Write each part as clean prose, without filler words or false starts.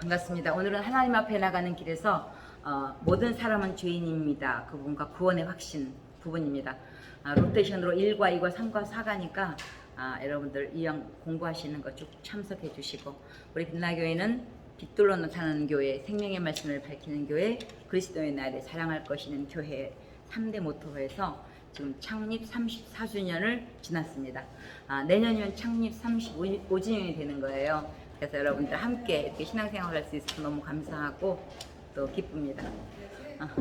반갑습니다. 오늘은 하나님 앞에 나가는 길에서 모든 사람은 죄인입니다. 그 부분과 구원의 확신 부분입니다. 로테이션으로 1과 2과 3과 4가니까 여러분들 이왕 공부하시는 거 쭉 참석해 주시고, 우리 빛나교회는 빛들로 나타나는 교회, 생명의 말씀을 밝히는 교회, 그리스도의 날에 사랑할 것이는 교회 3대 모토에서 지금 창립 34주년을 지났습니다. 내년이면 창립 35주년이 되는 거예요. 그래서 여러분들 함께 이렇게 신앙생활을 할 수 있어서 너무 감사하고 또 기쁩니다.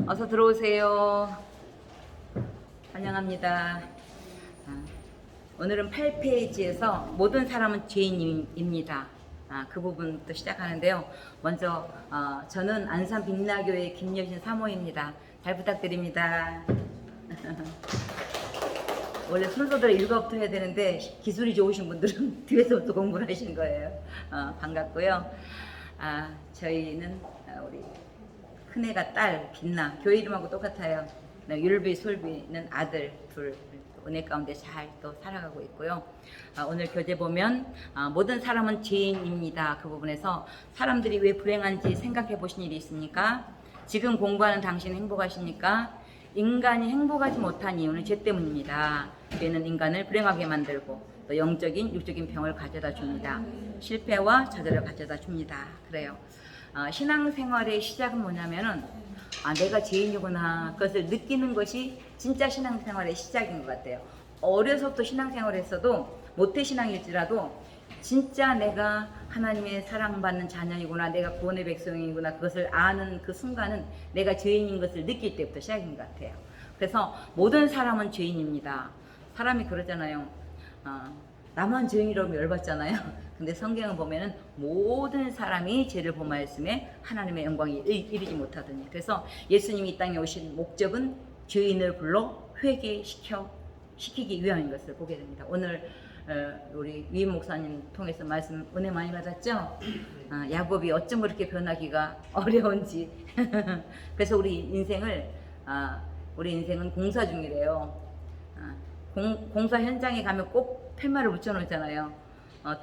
어서 들어오세요. 환영합니다. 오늘은 8페이지에서 모든 사람은 죄인입니다. 그 부분부터 시작하는데요. 먼저 저는 안산 빛나교회 김여신 사모입니다. 잘 부탁드립니다. 원래 순서대로 읽어부터 해야 되는데 기술이 좋으신 분들은 뒤에서부터 공부를 하신 거예요. 반갑고요. 저희는 우리 큰애가 딸 빛나, 교회 이름하고 똑같아요. 율비, 솔비는 아들 둘, 은혜 가운데 잘 또 살아가고 있고요. 오늘 교재 보면 모든 사람은 죄인입니다. 그 부분에서 사람들이 왜 불행한지 생각해 보신 일이 있습니까? 지금 공부하는 당신 행복하십니까? 인간이 행복하지 못한 이유는 죄 때문입니다. 죄는 인간을 불행하게 만들고 또 영적인, 육적인 병을 가져다 줍니다. 실패와 좌절을 가져다 줍니다. 그래요. 신앙생활의 시작은 뭐냐면은 내가 죄인이구나, 그것을 느끼는 것이 진짜 신앙생활의 시작인 것 같아요. 어려서부터 신앙생활을 했어도 모태신앙일지라도 진짜 내가 하나님의 사랑받는 자녀이구나, 내가 구원의 백성이구나, 그것을 아는 그 순간은 내가 죄인인 것을 느낄 때부터 시작인 것 같아요. 그래서 모든 사람은 죄인입니다. 사람이 그러잖아요. 나만 죄인이라고 열받잖아요. 근데 성경을 보면은 모든 사람이 죄를 범하였음에 하나님의 영광이 이르지 못하더니, 그래서 예수님이 이 땅에 오신 목적은 죄인을 불러 회개시키기 위함인 것을 보게 됩니다. 오늘 우리 위임 목사님 통해서 말씀 은혜 많이 받았죠? 야곱이 어쩜 그렇게 변하기가 어려운지. 그래서 우리 인생은 공사 중이래요. 공사 현장에 가면 꼭 팻말을 붙여놓잖아요.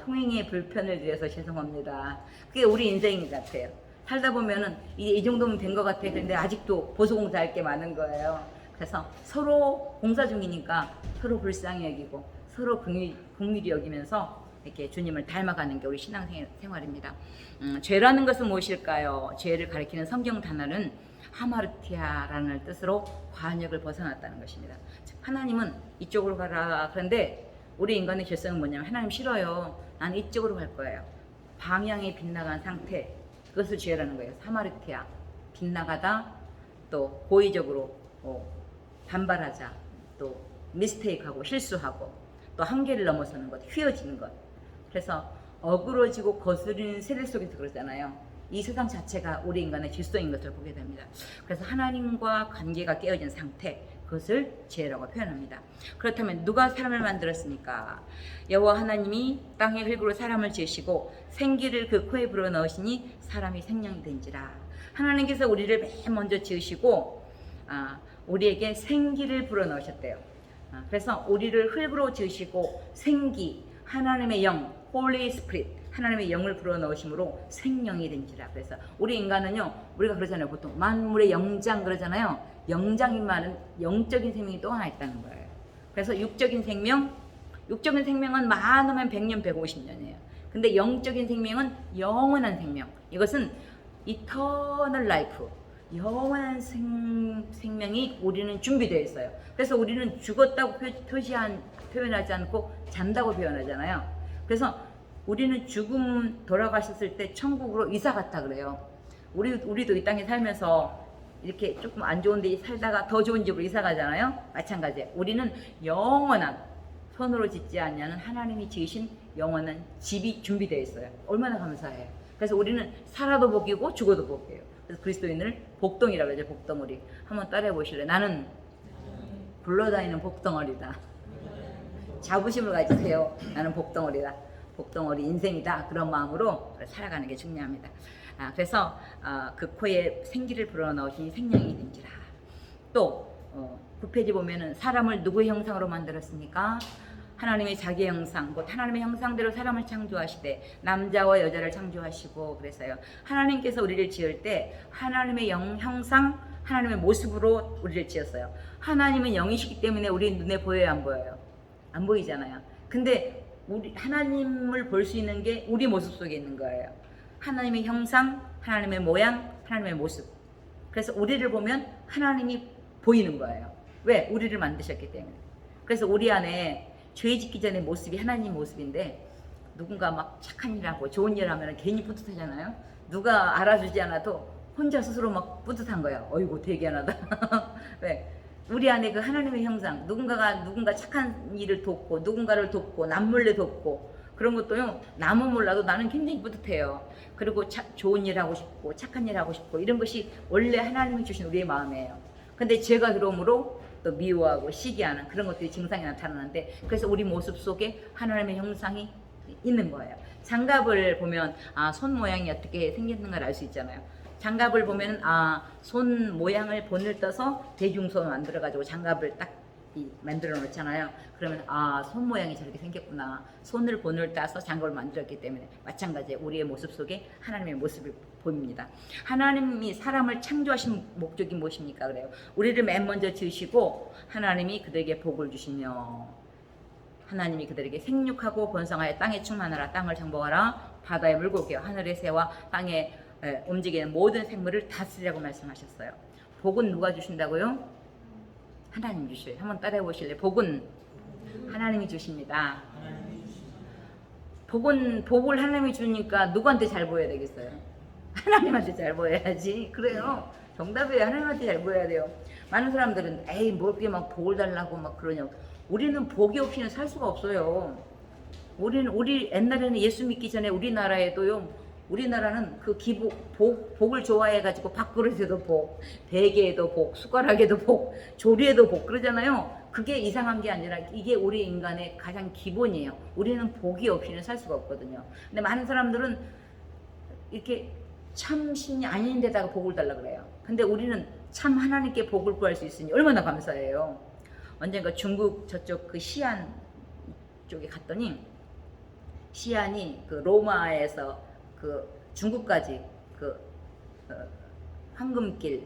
통행에 불편을 드려서 죄송합니다. 그게 우리 인생인 것 같아요. 살다 보면은 이제 이 정도면 된 것 같아. 근데 아직도 보수공사할 게 많은 거예요. 그래서 서로 공사 중이니까 서로 불쌍히 여기고 서로 긍휼히 여기면서 이렇게 주님을 닮아가는 게 우리 신앙생활입니다. 죄라는 것은 무엇일까요? 죄를 가리키는 성경 단어는 하마르티아라는 뜻으로 관역을 벗어났다는 것입니다. 즉, 하나님은 이쪽으로 가라. 그런데 우리 인간의 죄성은 뭐냐면 하나님 싫어요. 난 이쪽으로 갈 거예요. 방향이 빗나간 상태, 그것을 죄라는 거예요. 하마르티아, 빗나가다, 또 고의적으로 반발하자, 또 미스테이크하고 실수하고, 또 한계를 넘어서는 것, 휘어지는 것. 그래서 어그러지고 거스르는 세대 속에서 그러잖아요. 이 세상 자체가 우리 인간의 질서인 것을 보게 됩니다. 그래서 하나님과 관계가 깨어진 상태, 그것을 죄라고 표현합니다. 그렇다면 누가 사람을 만들었습니까? 여호와 하나님이 땅의 흙으로 사람을 지으시고 생기를 그 코에 불어넣으시니 사람이 생명이 된지라. 하나님께서 우리를 맨 먼저 지으시고 우리에게 생기를 불어넣으셨대요. 그래서 우리를 흙으로 지으시고 생기, 하나님의 영, Holy Spirit, 하나님의 영을 불어넣으심으로 생명이 된지라. 그래서 우리 인간은요, 우리가 그러잖아요. 보통 만물의 영장 그러잖아요. 영장인 말은 영적인 생명이 또 하나 있다는 거예요. 그래서 육적인 생명은 많으면 100년, 150년이에요. 근데 영적인 생명은 영원한 생명. 이것은 eternal life, 영원한 생명이 우리는 준비되어 있어요. 그래서 우리는 죽었다고 표현하지 않고 잔다고 표현하잖아요. 그래서 우리는 죽음 돌아가셨을 때 천국으로 이사 갔다 그래요. 우리도 이 땅에 살면서 이렇게 조금 안 좋은 데 살다가 더 좋은 집으로 이사 가잖아요. 마찬가지예요. 우리는 영원한, 손으로 짓지 않냐는 하나님이 지으신 영원한 집이 준비되어 있어요. 얼마나 감사해요. 그래서 우리는 살아도 복이고 죽어도 복이에요. 그래서 그리스도인을 복덩이라고 하죠. 복덩어리. 한번 따라해 보실래요? 나는 굴러다니는 복덩어리다. 자부심을 가지세요. 나는 복덩어리다. 복덩어리 인생이다. 그런 마음으로 살아가는 게 중요합니다. 그래서 그 코에 생기를 불어넣으시니 생명이 된지라. 또 9페이지 보면은 사람을 누구의 형상으로 만들었습니까? 하나님의 자기 형상, 곧 하나님의 형상대로 사람을 창조하시되 남자와 여자를 창조하시고 그래서요. 하나님께서 우리를 지을 때 하나님의 형상, 하나님의 모습으로 우리를 지었어요. 하나님은 영이시기 때문에 우리 눈에 보여요, 안 보여요? 안 보이잖아요. 근데 우리 하나님을 볼 수 있는 게 우리 모습 속에 있는 거예요. 하나님의 형상, 하나님의 모양, 하나님의 모습. 그래서 우리를 보면 하나님이 보이는 거예요. 왜? 우리를 만드셨기 때문에. 그래서 우리 안에 죄 짓기 전의 모습이 하나님 모습인데 누군가 막 착한 일 하고 좋은 일 하면 괜히 뿌듯하잖아요. 누가 알아주지 않아도 혼자 스스로 막 뿌듯한 거야. 어이구 대견하다. 왜? 우리 안에 그 하나님의 형상, 누군가 착한 일을 돕고 누군가를 돕고 남몰래 돕고 그런 것도요. 남은 몰라도 나는 굉장히 뿌듯해요. 그리고 좋은 일 하고 싶고 착한 일 하고 싶고 이런 것이 원래 하나님이 주신 우리의 마음이에요. 근데 죄가 들어오므로 또 미워하고 시기하는 그런 것들이 증상이 나타나는데 그래서 우리 모습 속에 하나님의 형상이 있는 거예요. 장갑을 보면 손 모양이 어떻게 생겼는가를 알 수 있잖아요. 장갑을 보면 손 모양을 본을 떠서 대중손 만들어가지고 장갑을 딱 만들어 놓잖아요. 그러면 손 모양이 저렇게 생겼구나. 손을 본을 따서 장갑을 만들었기 때문에 마찬가지에 우리의 모습 속에 하나님의 모습을 보입니다. 하나님이 사람을 창조하신 목적이 무엇입니까? 그래요. 우리를 맨 먼저 지으시고 하나님이 그들에게 복을 주시며 하나님이 그들에게 생육하고 번성하여 땅에 충만하라. 땅을 정복하라. 바다의 물고기와 하늘의 새와 땅에 움직이는 모든 생물을 다스리라고 말씀하셨어요. 복은 누가 주신다고요? 하나님 주셔요. 한번 따라해 보실래요? 복은 하나님이 주십니다. 복을 하나님이 주니까 누구한테 잘 보여야 되겠어요? 하나님한테 잘 보여야지. 그래요. 정답이에요. 하나님한테 잘 보여야 돼요. 많은 사람들은 에이 뭐 이렇게 막 복을 달라고 막 그러냐고. 우리는 복이 없이는 살 수가 없어요. 우리 옛날에는 예수 믿기 전에 우리나라에도요. 우리나라는 그 복을 좋아해가지고 밥그릇에도 복, 베개에도 복, 숟가락에도 복, 조리에도 복 그러잖아요. 그게 이상한 게 아니라 이게 우리 인간의 가장 기본이에요. 우리는 복이 없이는 살 수가 없거든요. 근데 많은 사람들은 이렇게 참 신이 아닌 데다가 복을 달라 그래요. 근데 우리는 참 하나님께 복을 구할 수 있으니 얼마나 감사해요. 언젠가 중국 저쪽 그 시안 쪽에 갔더니 시안이 그 로마에서 그 중국까지 그 황금길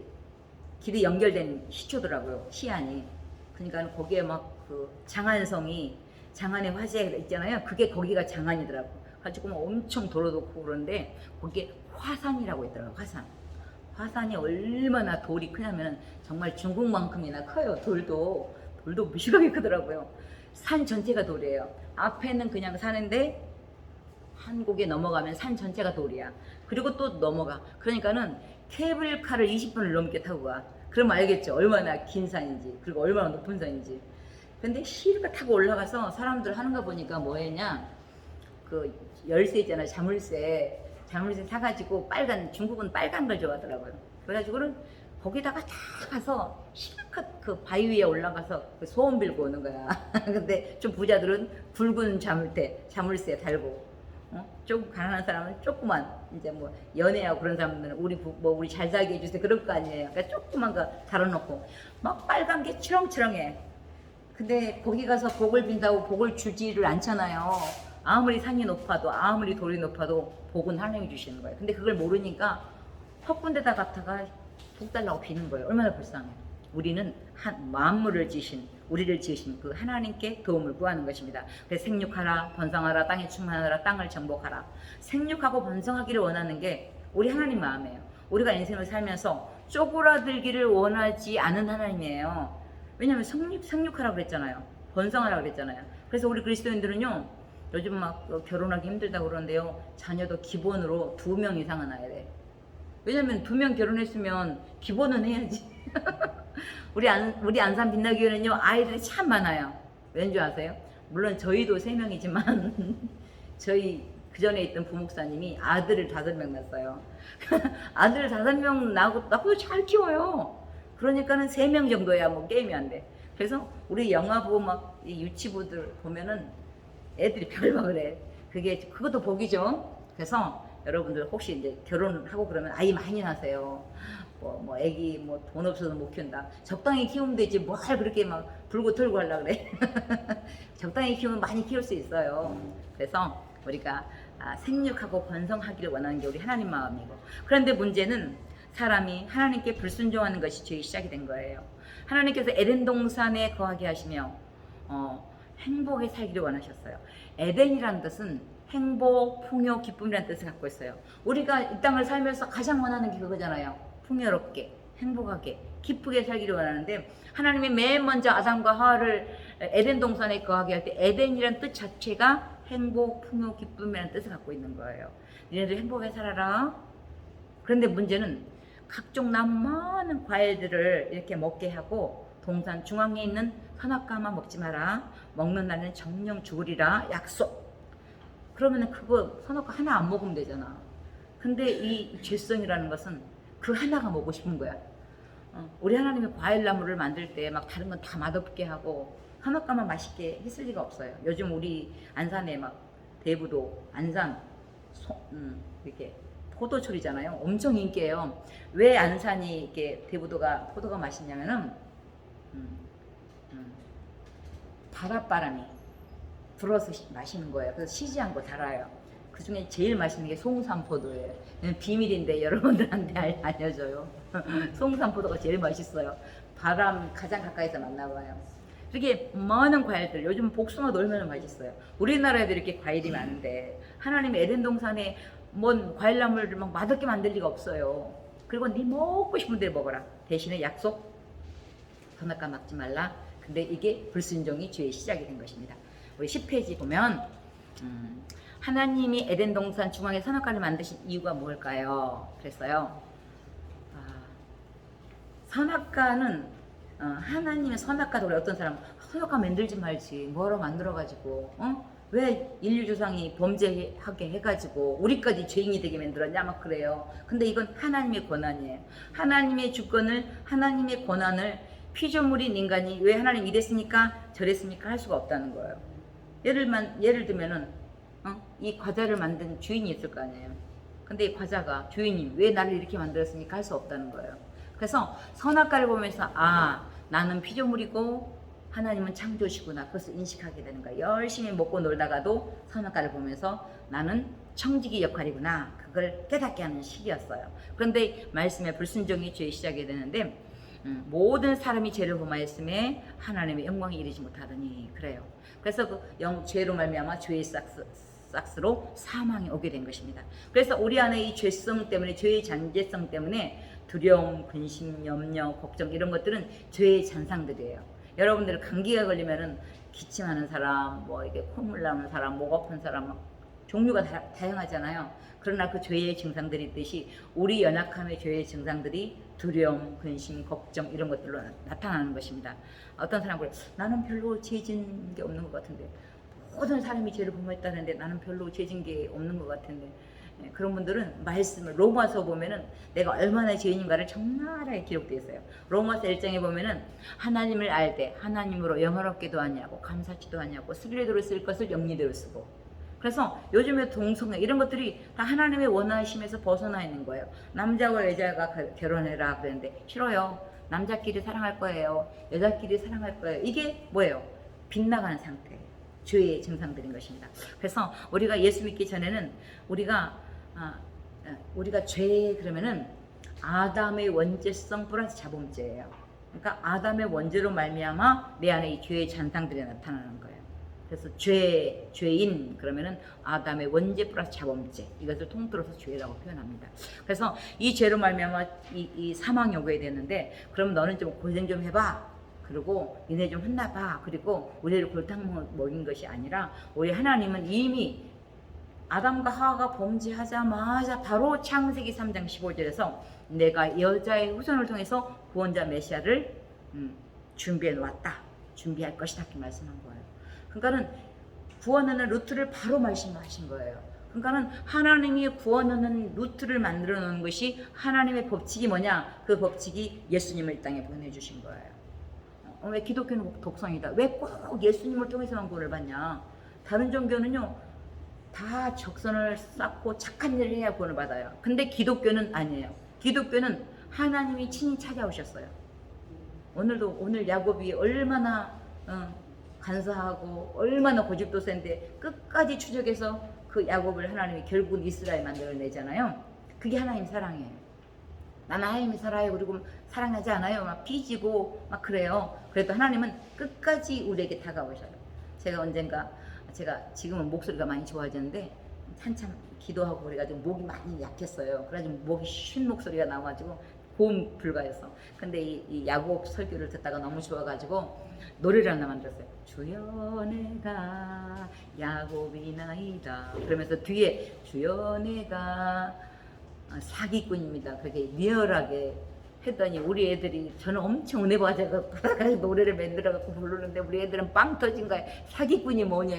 길이 연결된 시초더라고요. 시안이. 그러니까 거기에 막 그 장안성이 장안의 화재 있잖아요. 그게 거기가 장안이더라고. 가지고 막 엄청 도로도 크고 그런데 거기에 화산이라고 있더라고요. 화산이 얼마나 돌이 크냐면 정말 중국만큼이나 커요. 돌도 무시하게 크더라고요. 산 전체가 돌이에요. 앞에는 그냥 산인데 한국에 넘어가면 산 전체가 돌이야. 그리고 또 넘어가. 그러니까는 케이블카를 20분을 넘게 타고 가. 그럼 알겠죠. 얼마나 긴 산인지 그리고 얼마나 높은 산인지. 근데 실을 타고 올라가서 사람들 하는 거 보니까 뭐 했냐. 그 열쇠 있잖아요. 자물쇠 사가지고 중국은 빨간 걸 좋아하더라고요. 그래가지고는 거기다가 다 가서 실컷 그 바위 위에 올라가서 그 소원 빌고 오는 거야. 근데 좀 부자들은 굵은 자물쇠 달고 좀 가난한 사람은 조그만 이제 뭐 연애하고 그런 사람들은 우리 잘 살게 해주세요 그럴 거 아니에요. 그러니까 조그만 거 달아놓고 막 빨간 게 치렁치렁해. 근데 거기 가서 복을 빈다고 복을 주지를 않잖아요. 아무리 산이 높아도 아무리 돌이 높아도 복은 하나님이 주시는 거예요. 근데 그걸 모르니까 헛군데다 갔다가 복 달라고 비는 거예요. 얼마나 불쌍해. 우리는 우리를 지으신 그 하나님께 도움을 구하는 것입니다. 그래서 생육하라, 번성하라, 땅에 충만하라, 땅을 정복하라. 생육하고 번성하기를 원하는 게 우리 하나님 마음이에요. 우리가 인생을 살면서 쪼그라들기를 원하지 않은 하나님이에요. 왜냐하면 생육하라고 그랬잖아요. 번성하라고 그랬잖아요. 그래서 우리 그리스도인들은요, 요즘 막 결혼하기 힘들다고 그러는데요, 자녀도 기본으로 2명 이상은 낳아야 돼. 왜냐면 2명 결혼했으면 기본은 해야지. 우리 안산 빛나교회는요 아이들이 참 많아요. 왠지 아세요? 물론 저희도 3명이지만 저희 그 전에 있던 부목사님이 아들을 5명 낳았어요. 아들을 5명 낳고 잘 키워요. 그러니까는 3명 정도야 뭐 게임이 안 돼. 그래서 우리 영화부 막 유치부들 보면은 애들이 별박을 해. 그것도 복이죠. 그래서 여러분들 혹시 이제 결혼하고 그러면 아이 많이 낳으세요. 뭐 애기 뭐 돈 없어서 못 키운다. 적당히 키우면 되지 뭘 그렇게 막 불고 털고 하려 그래. 적당히 키우면 많이 키울 수 있어요. 그래서 우리가 생육하고 번성하기를 원하는 게 우리 하나님 마음이고, 그런데 문제는 사람이 하나님께 불순종하는 것이 죄의 시작이 된 거예요. 하나님께서 에덴 동산에 거하게 하시며 행복에 살기를 원하셨어요. 에덴이라는 뜻은 행복, 풍요, 기쁨이라는 뜻을 갖고 있어요. 우리가 이 땅을 살면서 가장 원하는 게 그거잖아요. 풍요롭게, 행복하게, 기쁘게 살기를 원하는데, 하나님이 맨 먼저 아담과 하와를 에덴 동산에 거하게 할 때 에덴이라는 뜻 자체가 행복, 풍요, 기쁨이라는 뜻을 갖고 있는 거예요. 니네들 행복하게 살아라. 그런데 문제는 각종 많은 과일들을 이렇게 먹게 하고, 동산 중앙에 있는 선악과만 먹지 마라. 먹는 날에는 정령 죽으리라 약속. 그러면 그거 선악과 하나 안 먹으면 되잖아. 근데 이 죄성이라는 것은 그 하나가 먹고 싶은 거야. 우리 하나님이 과일나무를 만들 때 막 다른 건 다 맛없게 하고 선악과만 맛있게 했을 리가 없어요. 요즘 우리 안산에 막 대부도, 안산, 이렇게 포도철이잖아요. 엄청 인기예요. 왜 안산이 이렇게 대부도가 포도가 맛있냐면은 바닷바람이 불어서 마시는 거예요. 그래서 시지 않고 달아요. 그 중에 제일 맛있는 게 송산포도예요. 비밀인데 여러분들한테 알려줘요. 송산포도가 제일 맛있어요. 바람 가장 가까이서 만나봐요. 이렇게 많은 과일들, 요즘 복숭아도 얼마나 맛있어요. 우리나라에도 이렇게 과일이 많은데 하나님의 에덴 동산에 뭔 과일나무를 막 맛없게 만들 리가 없어요. 그리고 네 먹고 싶은 대로 먹어라. 대신에 약속, 선악과 먹지 말라. 근데 이게 불순종이 죄의 시작이 된 것입니다. 우리 10페이지 보면 하나님이 에덴 동산 중앙에 선악과를 만드신 이유가 뭘까요? 그랬어요. 선악과는 하나님의 선악과도 그래. 어떤 사람 선악과 만들지 말지 뭐로 만들어가지고 왜 인류조상이 범죄하게 해가지고 우리까지 죄인이 되게 만들었냐 막 그래요. 근데 이건 하나님의 권한이에요. 하나님의 주권을, 하나님의 권한을 피조물인 인간이 왜 하나님 이랬습니까 저랬습니까 할 수가 없다는 거예요. 예를 들면은 이 과자를 만든 주인이 있을 거 아니에요. 근데 이 과자가 주인이 왜 나를 이렇게 만들었습니까 할 수 없다는 거예요. 그래서 선악과를 보면서 나는 피조물이고 하나님은 창조시구나, 그것을 인식하게 되는 거예요. 열심히 먹고 놀다가도 선악과를 보면서 나는 청지기 역할이구나, 그걸 깨닫게 하는 시기였어요. 그런데 말씀에 불순종이 죄의 시작이 되는데 모든 사람이 죄를 범하였음에 하나님의 영광에 이르지 못하더니 그래요. 그래서 그 죄로 말미암아 죄의 싹스로 사망이 오게 된 것입니다. 그래서 우리 안에 이 죄성 때문에, 죄의 잔재성 때문에 두려움, 근심, 염려, 걱정 이런 것들은 죄의 잔상들이에요. 여러분들 감기가 걸리면은 기침하는 사람, 뭐 이게 콧물 나는 사람, 목 아픈 사람 종류가 다양하잖아요. 그러나 그 죄의 증상들이 있듯이 우리 연약함의 죄의 증상들이 두려움, 근심, 걱정 이런 것들로 나타나는 것입니다. 어떤 사람은 그래, 나는 별로 죄진 게 없는 것 같은데, 모든 사람이 죄를 범했다는데 나는 별로 죄진 게 없는 것 같은데, 그런 분들은 말씀을 로마서 보면은 내가 얼마나 죄인인가를 적나라하게 기록되어 있어요. 로마서 1장에 보면은 하나님을 알 때 하나님으로 영화롭게도 하냐고, 감사치도 하냐고, 슬리대로 쓸 것을 영리대로 쓰고. 그래서 요즘에 동성애 이런 것들이 다 하나님의 원하심에서 벗어나 있는 거예요. 남자와 여자가 결혼해라 그랬는데 싫어요. 남자끼리 사랑할 거예요. 여자끼리 사랑할 거예요. 이게 뭐예요? 빗나가는 상태, 죄의 증상들인 것입니다. 그래서 우리가 예수 믿기 전에는 우리가 죄 그러면은 아담의 원죄성 플러스 자범죄예요. 그러니까 아담의 원죄로 말미암아 내 안에 이 죄의 잔상들이 나타나는 거예요. 그래서 죄인 그러면은 아담의 원죄 플러스 자범죄, 이것을 통틀어서 죄라고 표현합니다. 그래서 이 죄로 말미암아 이 사망이 오게 되는데, 그럼 너는 좀 고생 좀 해봐. 그리고 니네 좀 혼나봐. 그리고 우리를 골탕 먹인 것이 아니라 우리 하나님은 이미 아담과 하와가 범죄하자마자 바로 창세기 3장 15절에서 내가 여자의 후손을 통해서 구원자 메시아를 준비해 놓았다, 준비할 것이다 이렇게 말씀한 거예요. 그러니까는 구원하는 루트를 바로 말씀하신 거예요. 그러니까는 하나님이 구원하는 루트를 만들어 놓은 것이 하나님의 법칙이 뭐냐, 그 법칙이 예수님을 이 땅에 보내주신 거예요. 왜 기독교는 독성이다, 왜 꼭 예수님을 통해서만 구원을 받냐, 다른 종교는요 다 적선을 쌓고 착한 일을 해야 구원을 받아요. 근데 기독교는 아니에요. 기독교는 하나님이 친히 찾아오셨어요. 오늘 야곱이 얼마나 간사하고 얼마나 고집도센데 끝까지 추적해서 그 야곱을 하나님이 결국은 이스라엘 만들어내잖아요. 그게 하나님 사랑이에요. 나는 하나님이 살아요. 그리고 사랑하지 않아요. 막 삐지고 막 그래요. 그래도 하나님은 끝까지 우리에게 다가오셔요. 제가 지금은 목소리가 많이 좋아졌는데 한참 기도하고 그래가지고 목이 많이 약했어요. 그래가지고 목이 쉰 목소리가 나와가지고 고음 불가였어. 근데 이 야곱 설교를 듣다가 너무 좋아가지고 노래를 하나 만들었어요. 주여 내가 야곱이나이다. 그러면서 뒤에 주여 내가 사기꾼입니다. 그렇게 리얼하게 했더니 우리 애들이 저는 엄청 은혜 받아서 노래를 만들어갖고 부르는데 우리 애들은 빵 터진 거야. 사기꾼이 뭐냐.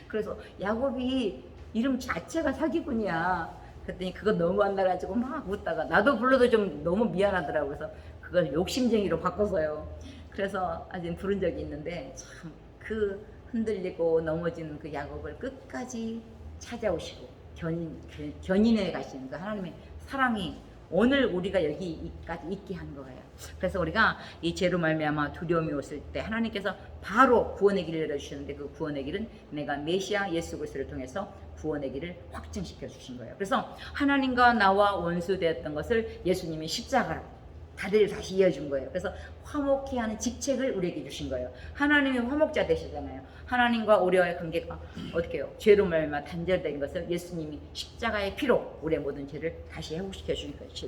그래서 야곱이 이름 자체가 사기꾼이야. 그랬더니 그거 너무 안 나가지고 막 웃다가 나도 불러도 좀 너무 미안하더라고. 그래서 그걸 욕심쟁이로 바꿔서요. 그래서 아직 부른 적이 있는데 참 그 흔들리고 넘어지는 그 야곱을 끝까지 찾아오시고 견인해 가시는 그 하나님의 사랑이 오늘 우리가 여기까지 있게 한 거예요. 그래서 우리가 이 죄로 말미암아 두려움이 왔을 때 하나님께서 바로 구원의 길을 열어주셨는데 그 구원의 길은 내가 메시아 예수 그리스도를 통해서 구원의 길을 확증시켜 주신 거예요. 그래서 하나님과 나와 원수되었던 것을 예수님이 십자가로 다리를 다시 이어준 거예요. 그래서 화목케 하는 직책을 우리에게 주신 거예요. 하나님이 화목자 되시잖아요. 하나님과 우리와의 관계가 어떻게 해요? 죄로 말미암아 단절된 것을 예수님이 십자가의 피로 우리의 모든 죄를 다시 회복시켜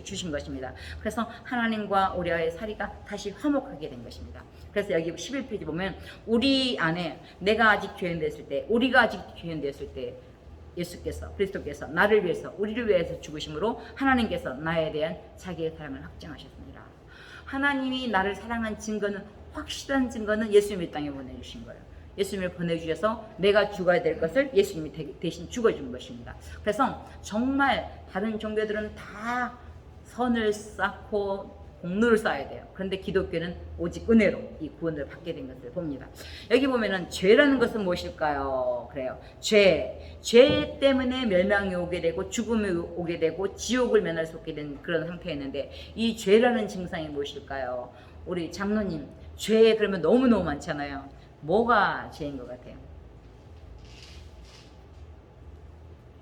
주신 것입니다. 그래서 하나님과 우리와의 사이가 다시 화목하게 된 것입니다. 그래서 여기 11페이지 보면 우리 안에 내가 아직 죄인되었을 때, 우리가 아직 죄인되었을 때 예수께서 그리스도께서 나를 위해서 우리를 위해서 죽으심으로 하나님께서 나에 대한 자기의 사랑을 확증하셨습니다. 하나님이 나를 사랑한 증거는 확실한 증거는 예수님을 땅에 보내주신 거예요. 예수님을 보내주셔서 내가 죽어야 될 것을 예수님이 대신 죽어준 것입니다. 그래서 정말 다른 종교들은 다 선을 쌓고 공로를 쌓아야 돼요. 그런데 기독교는 오직 은혜로 이 구원을 받게 된 것을 봅니다. 여기 보면은 죄라는 것은 무엇일까요? 그래요. 죄 때문에 멸망이 오게 되고 죽음이 오게 되고 지옥을 면할 수 없게 된 그런 상태였는데 이 죄라는 증상이 무엇일까요? 우리 장로님, 죄 그러면 너무너무 많잖아요. 뭐가 죄인 것 같아요?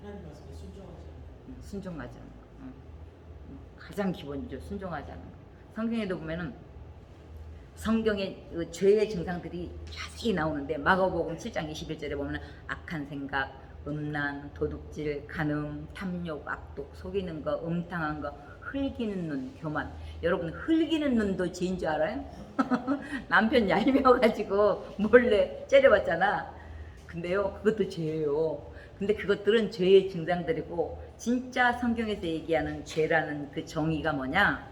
하나님 말씀에 순종하지 않는 순종하지 않는 거. 가장 기본이죠. 순종하지 않는 거. 성경에도 보면은 성경의 그 죄의 증상들이 자세히 나오는데 마가복음 7장 21절에 보면 악한 생각, 음란, 도둑질, 간음, 탐욕, 악독, 속이는 거, 음탕한 거, 흘기는 눈, 교만. 여러분 흘기는 눈도 죄인 줄 알아요? 남편 얄미워가지고 몰래 째려봤잖아. 근데요 그것도 죄예요. 근데 그것들은 죄의 증상들이고 진짜 성경에서 얘기하는 죄라는 그 정의가 뭐냐?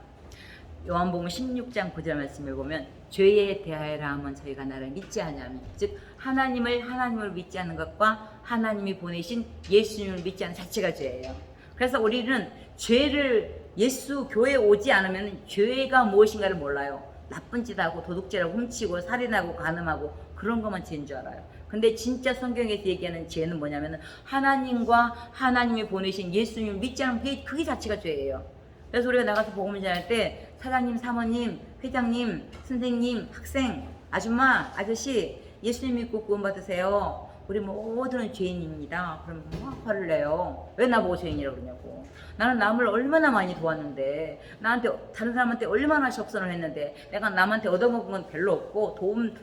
요한복음 16장 9절 말씀을 보면 죄에 대하여라 하면 저희가 나를 믿지 아니하면 즉 하나님을 믿지 않는 것과 하나님이 보내신 예수님을 믿지 않는 자체가 죄예요. 그래서 우리는 죄를 예수 교회에 오지 않으면 죄가 무엇인가를 몰라요. 나쁜 짓 하고 도둑질하고 훔치고 살인하고 간음하고 그런 것만 죄인 줄 알아요. 근데 진짜 성경에서 얘기하는 죄는 뭐냐면 하나님과 하나님이 보내신 예수님을 믿지 않으면 그게 자체가 죄예요. 그래서 우리가 나가서 복음을 전할 때 사장님, 사모님, 회장님, 선생님, 학생, 아줌마, 아저씨 예수님 믿고 구원 받으세요. 우리 모두는 죄인입니다. 그러면 막 화를 내요. 왜 나보고 죄인이라고 그러냐고. 나는 남을 얼마나 많이 도왔는데 나한테 다른 사람한테 얼마나 적선을 했는데 내가 남한테 얻어먹은 건 별로 없고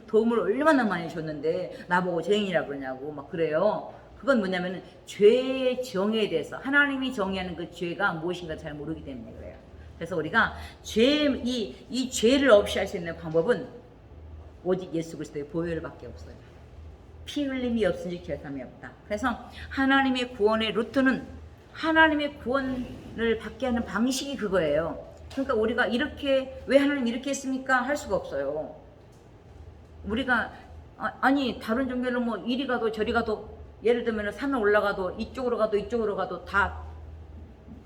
도움을 얼마나 많이 줬는데 나보고 죄인이라고 그러냐고 막 그래요. 그건 뭐냐면 죄의 정의에 대해서 하나님이 정의하는 그 죄가 무엇인가 잘 모르기 때문에 그래요. 그래서 우리가 이 죄를 없이 할 수 있는 방법은 오직 예수 그리스도의 보혈 밖에 없어요. 피 흘림이 없으니 죄삼이 없다. 그래서 하나님의 구원의 루트는 하나님의 구원을 받게 하는 방식이 그거예요. 그러니까 우리가 왜 하나님 이렇게 했습니까? 할 수가 없어요. 우리가 아니 다른 종교는 뭐 이리 가도 저리 가도 예를 들면 산을 올라가도 이쪽으로 가도 다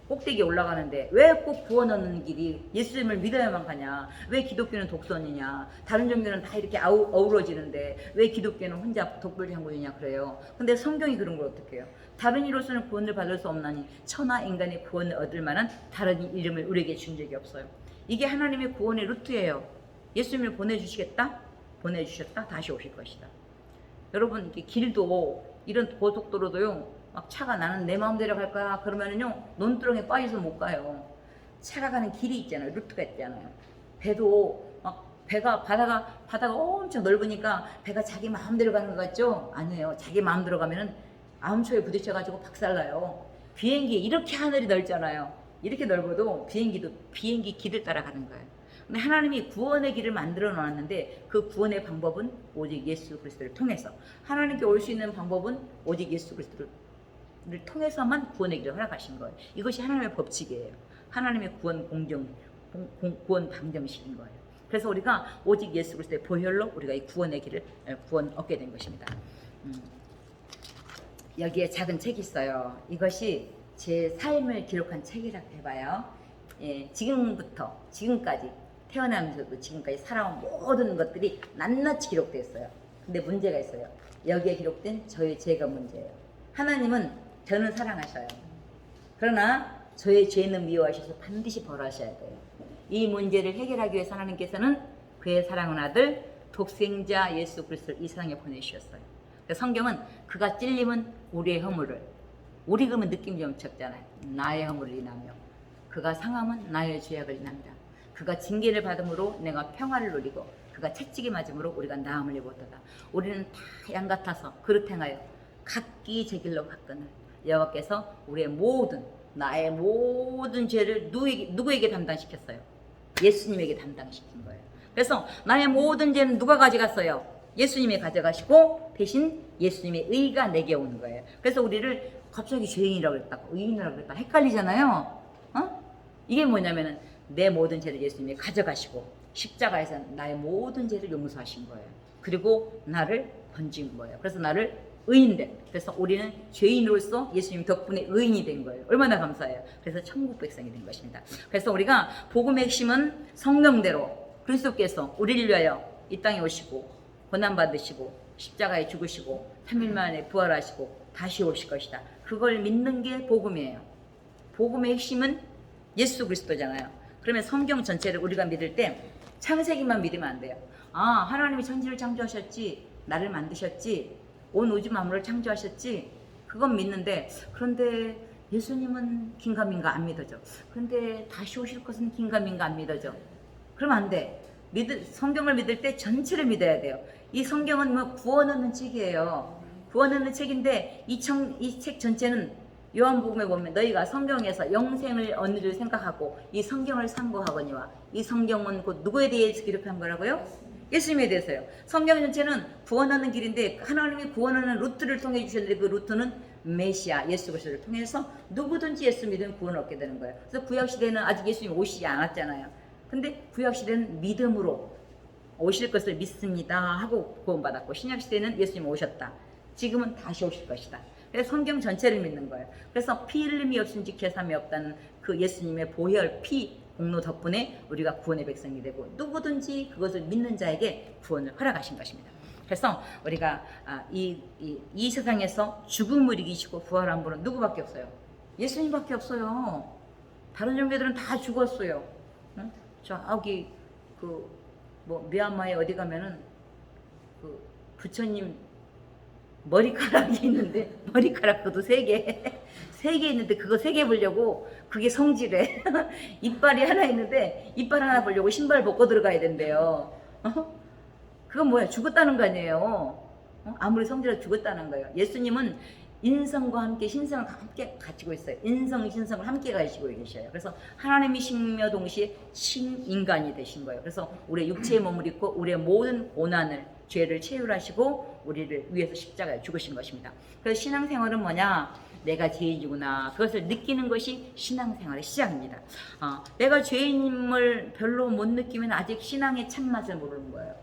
꼭대기에 올라가는데 왜 꼭 구원 얻는 길이 예수님을 믿어야만 가냐? 왜 기독교는 독선이냐? 다른 종교는 다 이렇게 어우러지는데 왜 기독교는 혼자 독불장군이냐 그래요. 근데 성경이 그런 걸 어떻게 해요? 다른 이로서는 구원을 받을 수 없나니 천하 인간의 구원을 얻을 만한 다른 이름을 우리에게 준 적이 없어요. 이게 하나님의 구원의 루트예요. 예수님을 보내주시겠다? 보내주셨다? 다시 오실 것이다. 여러분 이렇게 길도 이런 고속도로도요. 막 차가 나는 내 마음대로 갈 거야 그러면은요 논두렁에 빠져서 못 가요. 차가 가는 길이 있잖아요. 루트가 있잖아요. 배도 막 바다가 엄청 넓으니까 배가 자기 마음대로 가는 것 같죠? 아니에요. 자기 마음대로 가면은 암초에 부딪혀가지고 박살나요. 비행기 이렇게 하늘이 넓잖아요. 이렇게 넓어도 비행기 길을 따라가는 거예요. 근데 하나님이 구원의 길을 만들어 놓았는데 그 구원의 방법은 오직 예수 그리스도를 통해서 하나님께 올 수 있는 방법은 오직 예수 그리스도를 통해서만 구원의 길을 허락하신 거예요. 이것이 하나님의 법칙이에요. 하나님의 구원 구원 방정식인 거예요. 그래서 우리가 오직 예수 그리스도의 보혈로 우리가 이 구원의 길을 구원 얻게 된 것입니다. 여기에 작은 책이 있어요. 이것이 제 삶을 기록한 책이라고 해봐요. 예, 지금부터 지금까지 태어나면서도 지금까지 살아온 모든 것들이 낱낱이 기록되어 있어요. 근데 문제가 있어요. 여기에 기록된 저의 죄가 문제예요. 하나님은 저는 사랑하셔요. 그러나 저의 죄는 미워하셔서 반드시 벌하셔야 돼요. 이 문제를 해결하기 위해서 하나님께서는 그의 사랑하는 아들 독생자 예수 그리스도를 이 세상에 보내주셨어요. 성경은 그가 찔림은 우리의 허물을, 우리 그러면 느낌이 엄청잖아요. 나의 허물을 인하며 그가 상함은 나의 죄악을 인합니다. 그가 징계를 받음으로 내가 평화를 누리고 그가 채찍에 맞음으로 우리가 나음을 입었도다. 우리는 다 양 같아서 그릇 행하여 각기 제 길로 갔거늘 여호와께서 우리의 나의 모든 죄를 누구에게 담당시켰어요? 예수님에게 담당시킨 거예요. 그래서 나의 모든 죄는 누가 가져갔어요? 예수님이 가져가시고 대신 예수님의 의가 내게 오는 거예요. 그래서 우리를 갑자기 죄인이라고 그랬다고 의인이라고 그랬다 헷갈리잖아요. 이게 뭐냐면은 내 모든 죄를 예수님이 가져가시고 십자가에서 나의 모든 죄를 용서하신 거예요. 그리고 나를 건진 거예요. 그래서 나를 의인된. 그래서 우리는 죄인으로서 예수님 덕분에 의인이 된 거예요. 얼마나 감사해요. 그래서 천국 백성이 된 것입니다. 그래서 우리가 복음의 핵심은 성령대로 그리스도께서 우리를 위하여 이 땅에 오시고 고난 받으시고 십자가에 죽으시고 3일 만에 부활하시고 다시 오실 것이다. 그걸 믿는 게 복음이에요. 복음의 핵심은 예수 그리스도잖아요. 그러면 성경 전체를 우리가 믿을 때 창세기만 믿으면 안 돼요. 아, 하나님이 천지를 창조하셨지, 나를 만드셨지, 온 우주 만물을 창조하셨지, 그건 믿는데, 그런데 예수님은 긴가민가 안 믿어져. 그런데 다시 오실 것은 긴가민가 안 믿어져. 그러면 안 돼. 성경을 믿을 때 전체를 믿어야 돼요. 이 성경은 뭐 구원 얻는 책이에요. 구원 얻는 책인데 이 책 전체는 요한복음에 보면 너희가 성경에서 영생을 얻는 줄 생각하고 이 성경을 상고하거니와 이 성경은 곧 누구에 대해서 기록한 거라고요? 예수님에 대해서요. 성경 전체는 구원하는 길인데 하나님이 구원하는 루트를 통해 주셨는데 그 루트는 메시아 예수 그리스도를 통해서 누구든지 예수 믿으면 구원을 얻게 되는 거예요. 그래서 구약시대는 아직 예수님이 오시지 않았잖아요. 근데 구약시대는 믿음으로 오실 것을 믿습니다 하고 구원받았고 신약시대는 예수님이 오셨다. 지금은 다시 오실 것이다. 그래서 성경 전체를 믿는 거예요. 그래서 피 흘림이 없은지 계삼이 없다는 그 예수님의 보혈 피 공로 덕분에 우리가 구원의 백성이 되고 누구든지 그것을 믿는 자에게 구원을 허락하신 것입니다. 그래서 우리가 이 세상에서 죽음을 이기시고 부활한 분은 누구밖에 없어요? 예수님밖에 없어요. 다른 종교들은 다 죽었어요. 응? 저기 미얀마에 어디 가면은 그 부처님 머리카락이 있는데 머리카락 그것도 3개 있는데 그거 3개 보려고 그게 성지래. 이빨이 하나 있는데 이빨 하나 보려고 신발 벗고 들어가야 된대요. 그건 뭐야? 죽었다는 거 아니에요. 아무리 성지라도 죽었다는 거예요. 예수님은 인성과 함께 신성을 함께 가지고 있어요. 인성, 신성을 함께 가지고 계셔요. 그래서 하나님이시며 동시에 신인간이 되신 거예요. 그래서 우리의 육체의 몸을 입고 우리의 모든 고난을 죄를 체휼하시고 우리를 위해서 십자가에 죽으신 것입니다. 그래서 신앙생활은 뭐냐? 내가 죄인이구나. 그것을 느끼는 것이 신앙생활의 시작입니다. 내가 죄인임을 별로 못 느끼면 아직 신앙의 참맛을 모르는 거예요.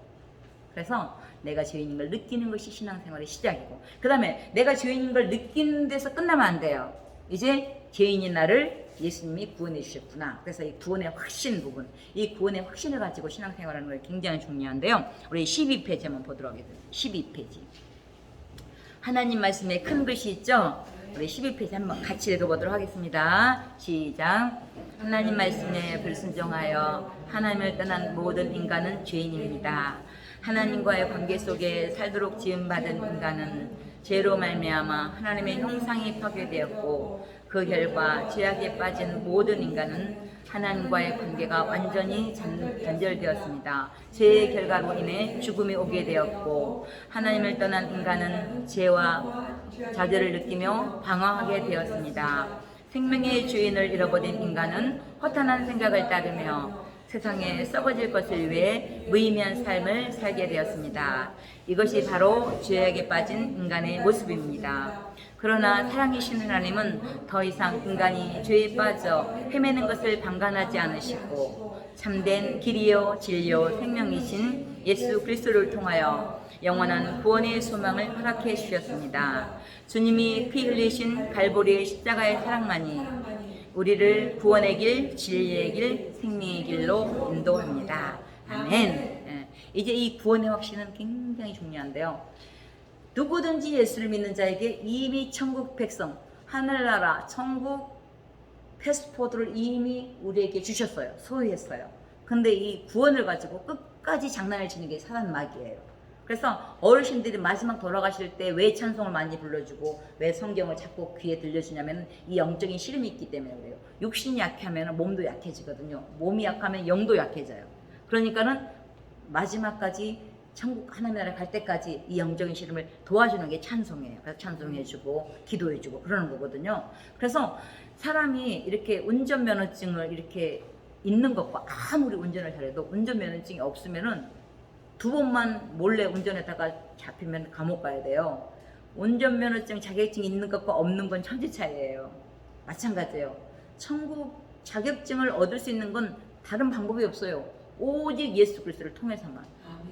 그래서 내가 죄인인 걸 느끼는 것이 신앙생활의 시작이고 그 다음에 내가 죄인인 걸 느끼는 데서 끝나면 안 돼요. 이제 죄인인 나를 예수님이 구원해 주셨구나. 그래서 이 구원의 확신 부분, 이 구원의 확신을 가지고 신앙생활하는 게 굉장히 중요한데요. 우리 12페이지 한번 보도록 하겠습니다. 12페이지. 하나님 말씀에 큰 글씨 있죠? 우리 12페이지 한번 같이 읽어보도록 하겠습니다. 시작. 하나님 말씀에 불순종하여 하나님을 떠난 모든 인간은 죄인입니다. 하나님과의 관계 속에 살도록 지음받은 인간은 죄로 말미암아 하나님의 형상이 파괴되었고 그 결과 죄악에 빠진 모든 인간은 하나님과의 관계가 완전히 단절되었습니다. 죄의 결과로 인해 죽음이 오게 되었고 하나님을 떠난 인간은 죄와 좌절을 느끼며 방황하게 되었습니다. 생명의 주인을 잃어버린 인간은 허탄한 생각을 따르며 세상에 썩어질 것을 위해 무의미한 삶을 살게 되었습니다. 이것이 바로 죄악에 빠진 인간의 모습입니다. 그러나 사랑이신 하나님은 더 이상 인간이 죄에 빠져 헤매는 것을 방관하지 않으시고 참된 길이요 진리요 생명이신 예수 그리스도를 통하여 영원한 구원의 소망을 허락해 주셨습니다. 주님이 피 흘리신 갈보리의 십자가의 사랑만이 우리를 구원의 길, 진리의 길, 생명의 길로 인도합니다. 아멘. 이제 이 구원의 확신은 굉장히 중요한데요. 누구든지 예수를 믿는 자에게 이미 천국 백성, 하늘나라, 천국 패스포트를 이미 우리에게 주셨어요. 소유했어요. 근데 이 구원을 가지고 끝까지 장난을 치는 게 사단 마귀예요. 그래서 어르신들이 마지막 돌아가실 때 왜 찬송을 많이 불러주고 왜 성경을 자꾸 귀에 들려주냐면 이 영적인 시름이 있기 때문에 그래요. 육신이 약하면 몸도 약해지거든요. 몸이 약하면 영도 약해져요. 그러니까는 마지막까지 천국 하나님 나라 갈 때까지 이 영적인 시름을 도와주는 게 찬송이에요. 그래서 찬송해주고 기도해주고 그러는 거거든요. 그래서 사람이 이렇게 운전면허증을 이렇게 있는 것과 아무리 운전을 잘해도 운전면허증이 없으면은 2번만 몰래 운전하다가 잡히면 감옥 가야 돼요. 운전면허증 자격증이 있는 것과 없는 건 천지 차이예요. 마찬가지예요. 천국 자격증을 얻을 수 있는 건 다른 방법이 없어요. 오직 예수 그리스도를 통해서만.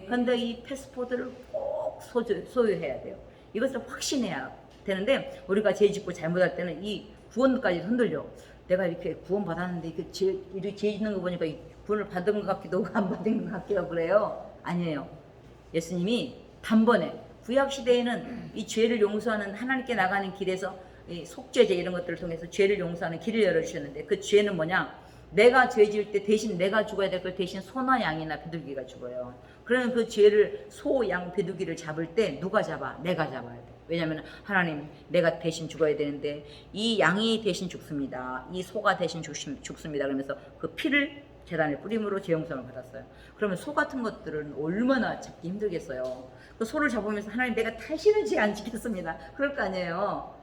그런데 이 패스포드를 꼭 소유해야 돼요. 이것을 확신해야 되는데 우리가 죄 짓고 잘못할 때는 이 구원까지 흔들려. 내가 이렇게 구원 받았는데 이렇게 죄 짓는 거 보니까 구원을 받은 것 같기도 하고 안 받은 것 같기도 하고 그래요. 아니에요. 예수님이 단번에 구약 시대에는 이 죄를 용서하는 하나님께 나가는 길에서 이 속죄제 이런 것들을 통해서 죄를 용서하는 길을 열어주셨는데 그 죄는 뭐냐? 내가 죄 지을 때 대신 내가 죽어야 될 걸 대신 소나 양이나 비둘기가 죽어요. 그러면 그 죄를 소, 양, 비둘기를 잡을 때 누가 잡아? 내가 잡아야 돼. 왜냐하면 하나님 내가 대신 죽어야 되는데 이 양이 대신 죽습니다. 이 소가 대신 죽습니다. 그러면서 그 피를 제단에 뿌림으로 죄 용서를 받았어요. 그러면 소 같은 것들은 얼마나 잡기 힘들겠어요. 그 소를 잡으면서 하나님 내가 다시는 죄 안 지켰습니다. 그럴 거 아니에요.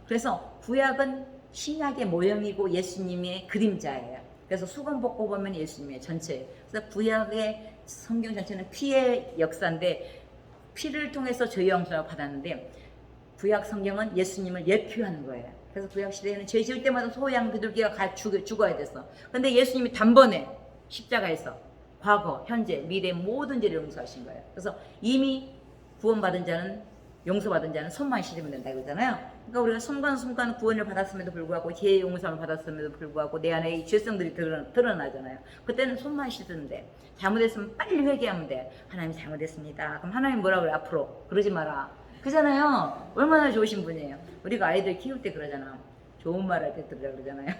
그래서 구약은 신약의 모형이고 예수님의 그림자예요. 그래서 수건 벗고 보면 예수님의 전체. 그래서 구약의 성경 전체는 피의 역사인데 피를 통해서 죄 용서를 받았는데 구약 성경은 예수님을 예표하는 거예요. 그래서 구약 시대에는 죄 지을 때마다 소, 양, 비둘기가 죽어야 됐어. 근데 예수님이 단번에 십자가에서 과거, 현재, 미래 모든 죄를 용서하신 거예요. 그래서 이미 구원받은 자는 용서받은 자는 손만 씻으면 된다 그러잖아요. 그러니까 우리가 순간순간 구원을 받았음에도 불구하고 죄 용서를 받았음에도 불구하고 내 안에 이 죄성들이 드러나잖아요. 그때는 손만 씻는데 잘못했으면 빨리 회개하면 돼. 하나님 잘못했습니다. 그럼 하나님 뭐라 그래? 앞으로 그러지 마라. 그잖아요. 얼마나 좋으신 분이에요. 우리가 아이들 키울 때 그러잖아. 좋은 말 할 때 들으라 그러잖아요.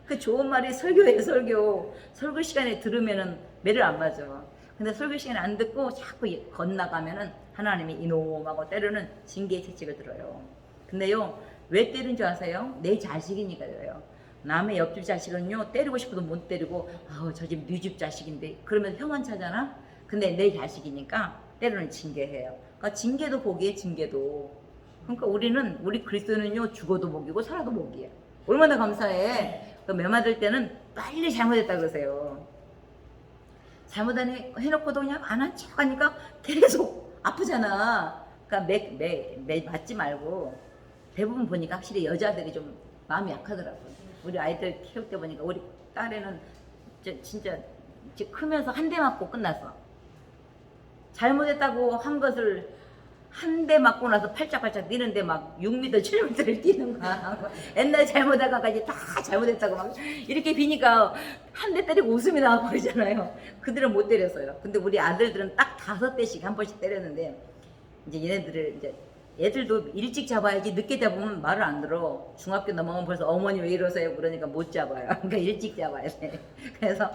그 좋은 말이 설교예요. 설교 시간에 들으면은 매를 안 맞아. 근데 설교 시간에 안 듣고 자꾸 건너가면은 하나님이 이놈하고 때려는 징계의 채찍을 들어요. 근데요, 왜 때린 줄 아세요? 내 자식이니까 그래요. 남의 옆집 자식은요, 때리고 싶어도 못 때리고, 저 집 네 집 자식인데, 그러면 혐한 차잖아? 근데 내 자식이니까 때로는 징계해요. 그러니까 징계도 복이에요, 징계도. 그러니까 우리 그리스도는요, 죽어도 복이고, 살아도 복이에요. 얼마나 감사해. 그 매 맞을 때는 빨리 잘못했다 그러세요. 잘못 해놓고도 그냥 안 한 척 하니까 계속 아프잖아. 그러니까 매 맞지 말고, 대부분 보니까 확실히 여자들이 좀 마음이 약하더라고요. 우리 아이들 키울 때 보니까 우리 딸애는 진짜 크면서 한 대 맞고 끝났어. 잘못했다고 한 것을 한 대 맞고 나서 팔짝팔짝 뛰는데 막 6m, 7m를 뛰는 거야. 옛날에 잘못하다가까지 다 잘못했다고 막 이렇게 비니까 한 대 때리고 웃음이 나와버리잖아요. 그들은 못 때렸어요. 근데 우리 아들들은 딱 5대씩 한 번씩 때렸는데 이제 얘네들을 이제 애들도 일찍 잡아야지 늦게 잡으면 말을 안 들어. 중학교 넘어가면 벌써 어머니 왜 이러세요? 그러니까 못 잡아요. 그러니까 일찍 잡아야 돼. 그래서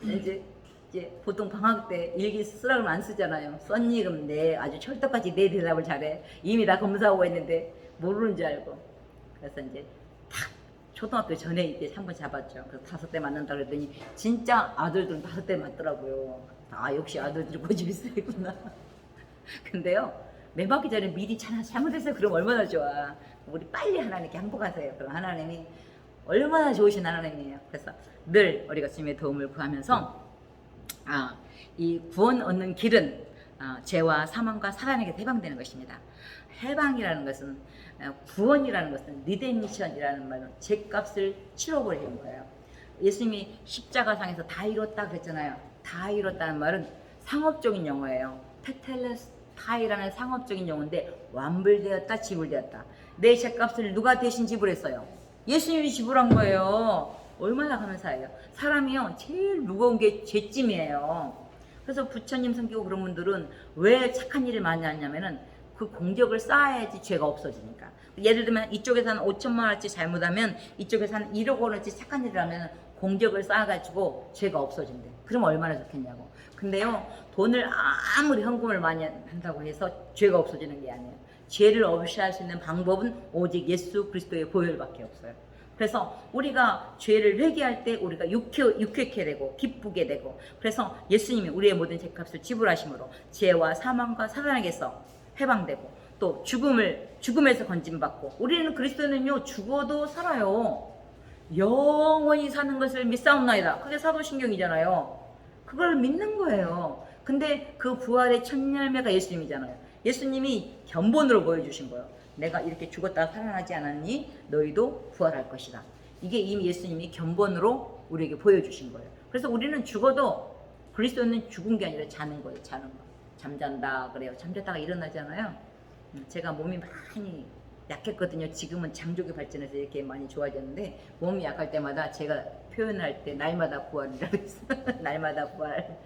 이제 보통 방학 때 일기 쓰라고 안 쓰잖아요. 썼니? 그럼 네. 아주 철떡같이 내 대답을 잘해. 이미 다 검사하고 있는데 모르는 줄 알고. 그래서 이제 탁 초등학교 전에 이제 한 번 잡았죠. 그래서 5대 맞는다 그랬더니 진짜 아들들은 5대 맞더라고요. 아 역시 아들들이 고집이 세구나. 근데요 매맞기 전에 미리 잘못했어요. 그럼 얼마나 좋아. 우리 빨리 하나님께 항복하세요. 그럼 하나님이 얼마나 좋으신 하나님이에요. 그래서 늘 우리가 주님의 도움을 구하면서 이 구원 얻는 길은 죄와 사망과 사단에게 해방되는 것입니다. 해방이라는 것은 구원이라는 것은 리데미션이라는 말로 죄값을 치러버리는 거예요. 예수님이 십자가상에서 다 이뤘다 그랬잖아요. 다 이뤘다는 말은 상업적인 용어예요. 테텔레스타이라는 상업적인 용어인데 완불되었다, 지불되었다. 내 죄값을 누가 대신 지불했어요? 예수님이 지불한 거예요. 얼마나 감사해요. 사람이요 제일 무거운 게 죄짐이에요. 그래서 부처님 섬기고 그런 분들은 왜 착한 일을 많이 하냐면은 그 공적을 쌓아야지 죄가 없어지니까. 예를 들면 이쪽에서 한 5천만 원어치 잘못하면 이쪽에서 한 1억 원어치 착한 일을 하면 공적을 쌓아가지고 죄가 없어진대. 그럼 얼마나 좋겠냐고. 근데요 돈을 아무리 헌금을 많이 한다고 해서 죄가 없어지는 게 아니에요. 죄를 없이 할 수 있는 방법은 오직 예수 그리스도의 보혈밖에 없어요. 그래서 우리가 죄를 회개할 때 우리가 유쾌케 되고 기쁘게 되고, 그래서 예수님이 우리의 모든 죄값을 지불하심으로 죄와 사망과 사단에게서 해방되고 또 죽음에서 건짐받고, 우리는 그리스도는요 죽어도 살아요. 영원히 사는 것을 믿사옵나이다. 그게 사도신경이잖아요. 그걸 믿는 거예요. 근데 그 부활의 첫 열매가 예수님이잖아요. 예수님이 견본으로 보여주신 거예요. 내가 이렇게 죽었다가 살아나지 않았니? 너희도 부활할 것이다. 이게 이미 예수님이 견본으로 우리에게 보여주신 거예요. 그래서 우리는 죽어도 그리스도는 죽은 게 아니라 자는 거예요. 자는 거. 잠잔다 그래요. 잠잤다가 일어나잖아요. 제가 몸이 많이 약했거든요. 지금은 장족이 발전해서 이렇게 많이 좋아졌는데, 몸이 약할 때마다 제가 표현할 때 날마다 부활이라고 했어요. 날마다 부활.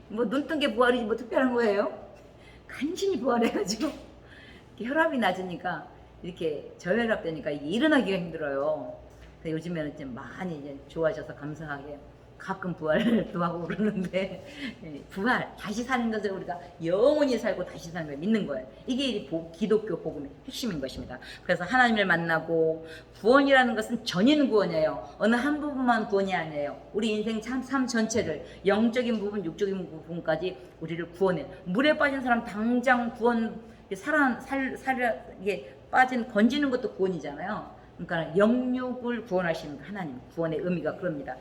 뭐 눈 뜬 게 부활이지 뭐 특별한 거예요. 간신히 부활해가지고 혈압이 낮으니까 이렇게 저혈압 되니까 이게 일어나기가 힘들어요. 근데 요즘에는 좀 많이 이제 좋아져서 감사하게 가끔 부활도 하고 그러는데, 부활, 다시 사는 것을 우리가 영원히 살고 다시 사는 걸 믿는 거예요. 이게 기독교 복음의 핵심인 것입니다. 그래서 하나님을 만나고, 구원이라는 것은 전인 구원이에요. 어느 한 부분만 구원이 아니에요. 우리 인생 삶 전체를, 영적인 부분, 육적인 부분까지 우리를 구원해. 물에 빠진 사람 당장 구원, 이게 건지는 것도 구원이잖아요. 그러니까 영육을 구원하시는 하나님, 구원의 의미가 그럽니다.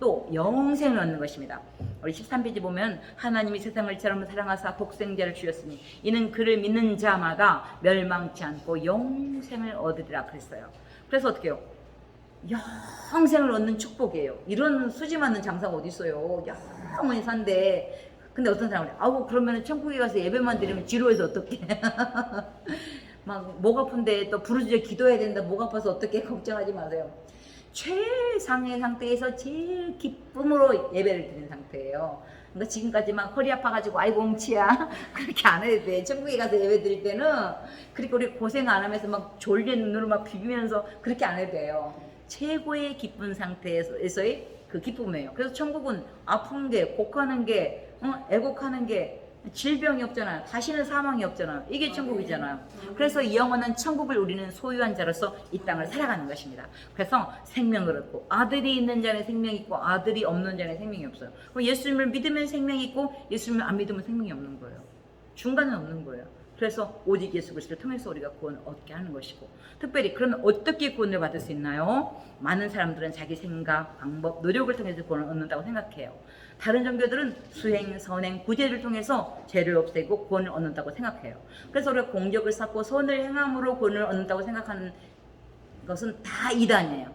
또 영생을 얻는 것입니다. 우리 13페이지 보면 하나님이 세상을 이처럼 사랑하사 독생자를 주셨으니 이는 그를 믿는 자마다 멸망치 않고 영생을 얻으리라 그랬어요. 그래서 어떻게 해요? 영생을 얻는 축복이에요. 이런 수지 맞는 장사가 어디 있어요. 영원히 산대. 근데 어떤 사람은 그러면 천국에 가서 예배만 드리면 지루해서 어떡해. 막 목 아픈데 또 부르짖어 기도해야 된다. 목 아파서 어떻게 걱정하지 마세요. 최상의 상태에서 제일 기쁨으로 예배를 드리는 상태예요. 그러니까 지금까지 막 허리 아파가지고 아이고 엉치야 그렇게 안 해도 돼. 천국에 가서 예배 드릴 때는 그렇게 우리 고생 안 하면서 막 졸린 눈으로 막 비비면서 그렇게 안 해도 돼요. 최고의 기쁜 상태에서의 그 기쁨이에요. 그래서 천국은 아픈 게, 곡하는 게, 애곡하는 게, 질병이 없잖아요. 다시는 사망이 없잖아요. 이게 천국이잖아요. 그래서 이 영혼은 천국을 우리는 소유한 자로서 이 땅을 살아가는 것입니다. 그래서 생명을 얻고, 아들이 있는 자는 생명이 있고 아들이 없는 자는 생명이 없어요. 예수님을 믿으면 생명이 있고 예수님을 안 믿으면 생명이 없는 거예요. 중간은 없는 거예요. 그래서 오직 예수 그리스도를 통해서 우리가 구원을 얻게 하는 것이고, 특별히 그러면 어떻게 구원을 받을 수 있나요? 많은 사람들은 자기 생각, 방법, 노력을 통해서 구원을 얻는다고 생각해요. 다른 종교들은 수행, 선행, 구제를 통해서 죄를 없애고 구원을 얻는다고 생각해요. 그래서 우리가 공적을 쌓고 선을 행함으로 구원을 얻는다고 생각하는 것은 다 이단이에요.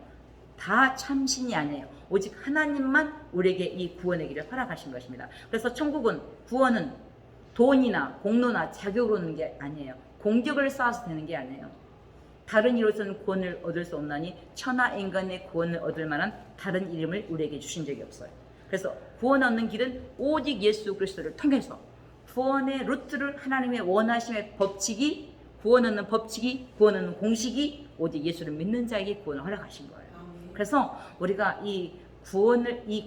다 참신이 아니에요. 오직 하나님만 우리에게 이 구원의 길을 허락하신 것입니다. 그래서 천국은, 구원은 돈이나 공로나 자격으로 오는 게 아니에요. 공적을 쌓아서 되는 게 아니에요. 다른 이로서는 구원을 얻을 수 없나니 천하 인간의 구원을 얻을 만한 다른 이름을 우리에게 주신 적이 없어요. 그래서 구원 얻는 길은 오직 예수 그리스도를 통해서 구원의 루트를 하나님의 원하심의 법칙이 구원 얻는 법칙이 구원 얻는 공식이 오직 예수를 믿는 자에게 구원을 허락하신 거예요. 그래서 우리가 이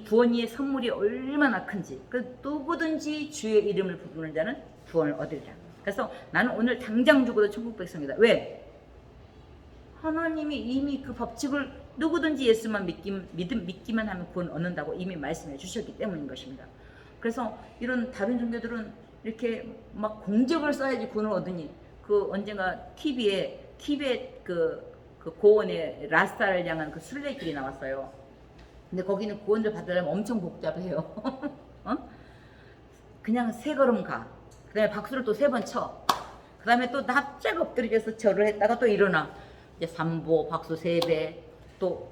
구원의 선물이 얼마나 큰지 그 누구든지 주의 이름을 부르는 자는 구원을 얻으리라. 그래서 나는 오늘 당장 죽어도 천국 백성이다. 왜? 하나님이 이미 그 법칙을 누구든지 예수만 믿기만 하면 구원 얻는다고 이미 말씀해 주셨기 때문인 것입니다. 그래서 이런 다른 종교들은 이렇게 막 공적을 써야지 구원을 얻으니 그 언젠가 TV에 그 고원의 라스타를 향한 그 순례길이 나왔어요. 근데 거기는 구원을 받으려면 엄청 복잡해요. 어? 그냥 3걸음 가. 그 다음에 박수를 또 3번 쳐. 그 다음에 또 납작 엎드려서 절을 했다가 또 일어나. 이제 3보, 박수 3배, 또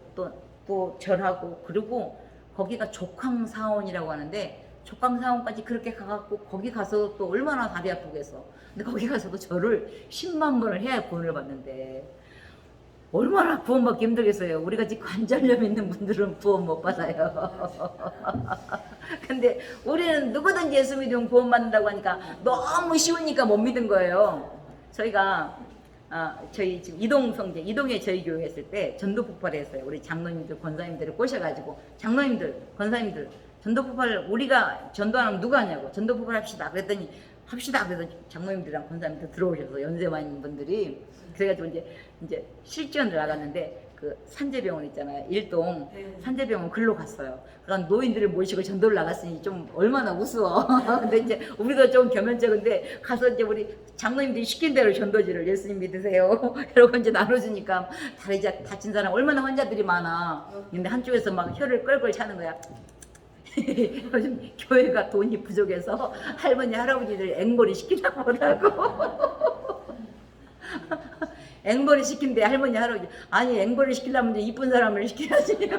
절하고, 그리고 거기가 족황사원이라고 하는데, 족황사원까지 그렇게 가갖고, 거기 가서 또 얼마나 다리 아프겠어. 근데 거기 가서도 절을 10만 번을 해야 구원을 받는데, 얼마나 구원받기 힘들겠어요. 우리가 지금 관절염 있는 분들은 구원 못 받아요. 근데 우리는 누구든지 예수 믿으면 구원 받는다고 하니까 너무 쉬우니까 못 믿은 거예요. 저희가 저희 지금 이동에 저희 교회 했을 때 전도 폭발을 했어요. 우리 장로님들, 권사님들을 꼬셔가지고 장로님들, 권사님들 전도 폭발을 우리가 전도 안 하면 누가 하냐고 전도 폭발 합시다. 그랬더니 장로님들이랑 권사님들 들어오셔서 연세 많은 분들이 그래가지고 이제 실전을 나갔는데 그 산재병원 있잖아요. 일동 산재병원 글로 갔어요. 그러니까 노인들을 모시고 전도를 나갔으니 좀 얼마나 우스워. 근데 이제 우리도 좀 겸연쩍은데 가서 이제 우리 장로님들이 시킨 대로 전도지를 예수님 믿으세요. 이러고 이제 나눠주니까 다리 다친 사람 얼마나 환자들이 많아. 근데 한쪽에서 막 혀를 껄껄 차는 거야. 요즘 교회가 돈이 부족해서 할머니 할아버지들 앵벌이 시키려고 하더라고. 앵벌이 시킨대 할머니 할아버지. 아니 앵벌이 시키려면 이제 이쁜 사람을 시켜야지.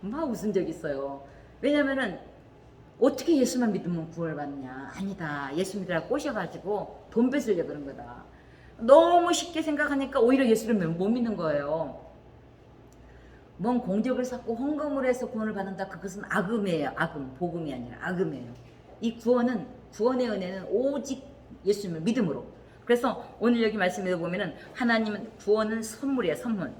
막 웃은 적 있어요. 왜냐면은 어떻게 예수만 믿으면 구원을 받느냐. 아니다. 예수 믿으라고 꼬셔가지고 돈 뺏으려고 그런 거다. 너무 쉽게 생각하니까 오히려 예수를 못 믿는 거예요. 뭔 공적을 쌓고 헌금을 해서 구원을 받는다. 그것은 악음이에요. 악음. 복음이 아니라 악음이에요. 이 구원의 은혜는 오직 예수님을 믿음으로. 그래서 오늘 여기 말씀에 보면은 하나님은 구원은 선물이에요. 선물.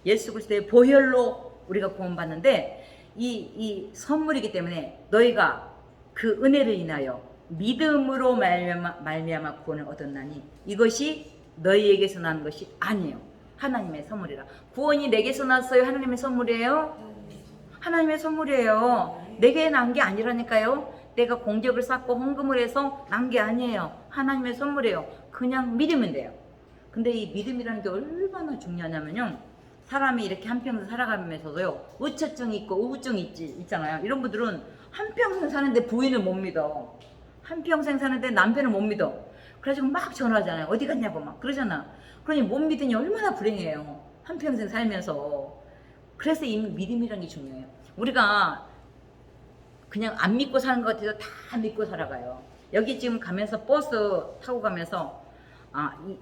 예수 그리스도의 보혈로 우리가 구원받는데 이 선물이기 때문에 너희가 그 은혜를 인하여 믿음으로 말미암아 구원을 얻었나니 이것이 너희에게서 난 것이 아니에요. 하나님의 선물이라. 구원이 내게서 났어요? 하나님의 선물이에요? 하나님의 선물이에요. 내게 난 게 아니라니까요. 내가 공적을 쌓고 헌금을 해서 난 게 아니에요. 하나님의 선물이에요. 그냥 믿으면 돼요. 근데 이 믿음이라는 게 얼마나 중요하냐면요. 사람이 이렇게 한평생 살아가면서도요. 의처증이 있고 우울증이 있잖아요. 이런 분들은 한평생 사는데 부인을 못 믿어. 한평생 사는데 남편을 못 믿어. 그래가지고 막 전화하잖아요. 어디 갔냐고 막 그러잖아. 그러니 못 믿으니 얼마나 불행해요. 한평생 살면서. 그래서 이 믿음이라는 게 중요해요. 우리가 그냥 안 믿고 사는 것 같아서 다 믿고 살아가요. 여기 지금 가면서 버스 타고 가면서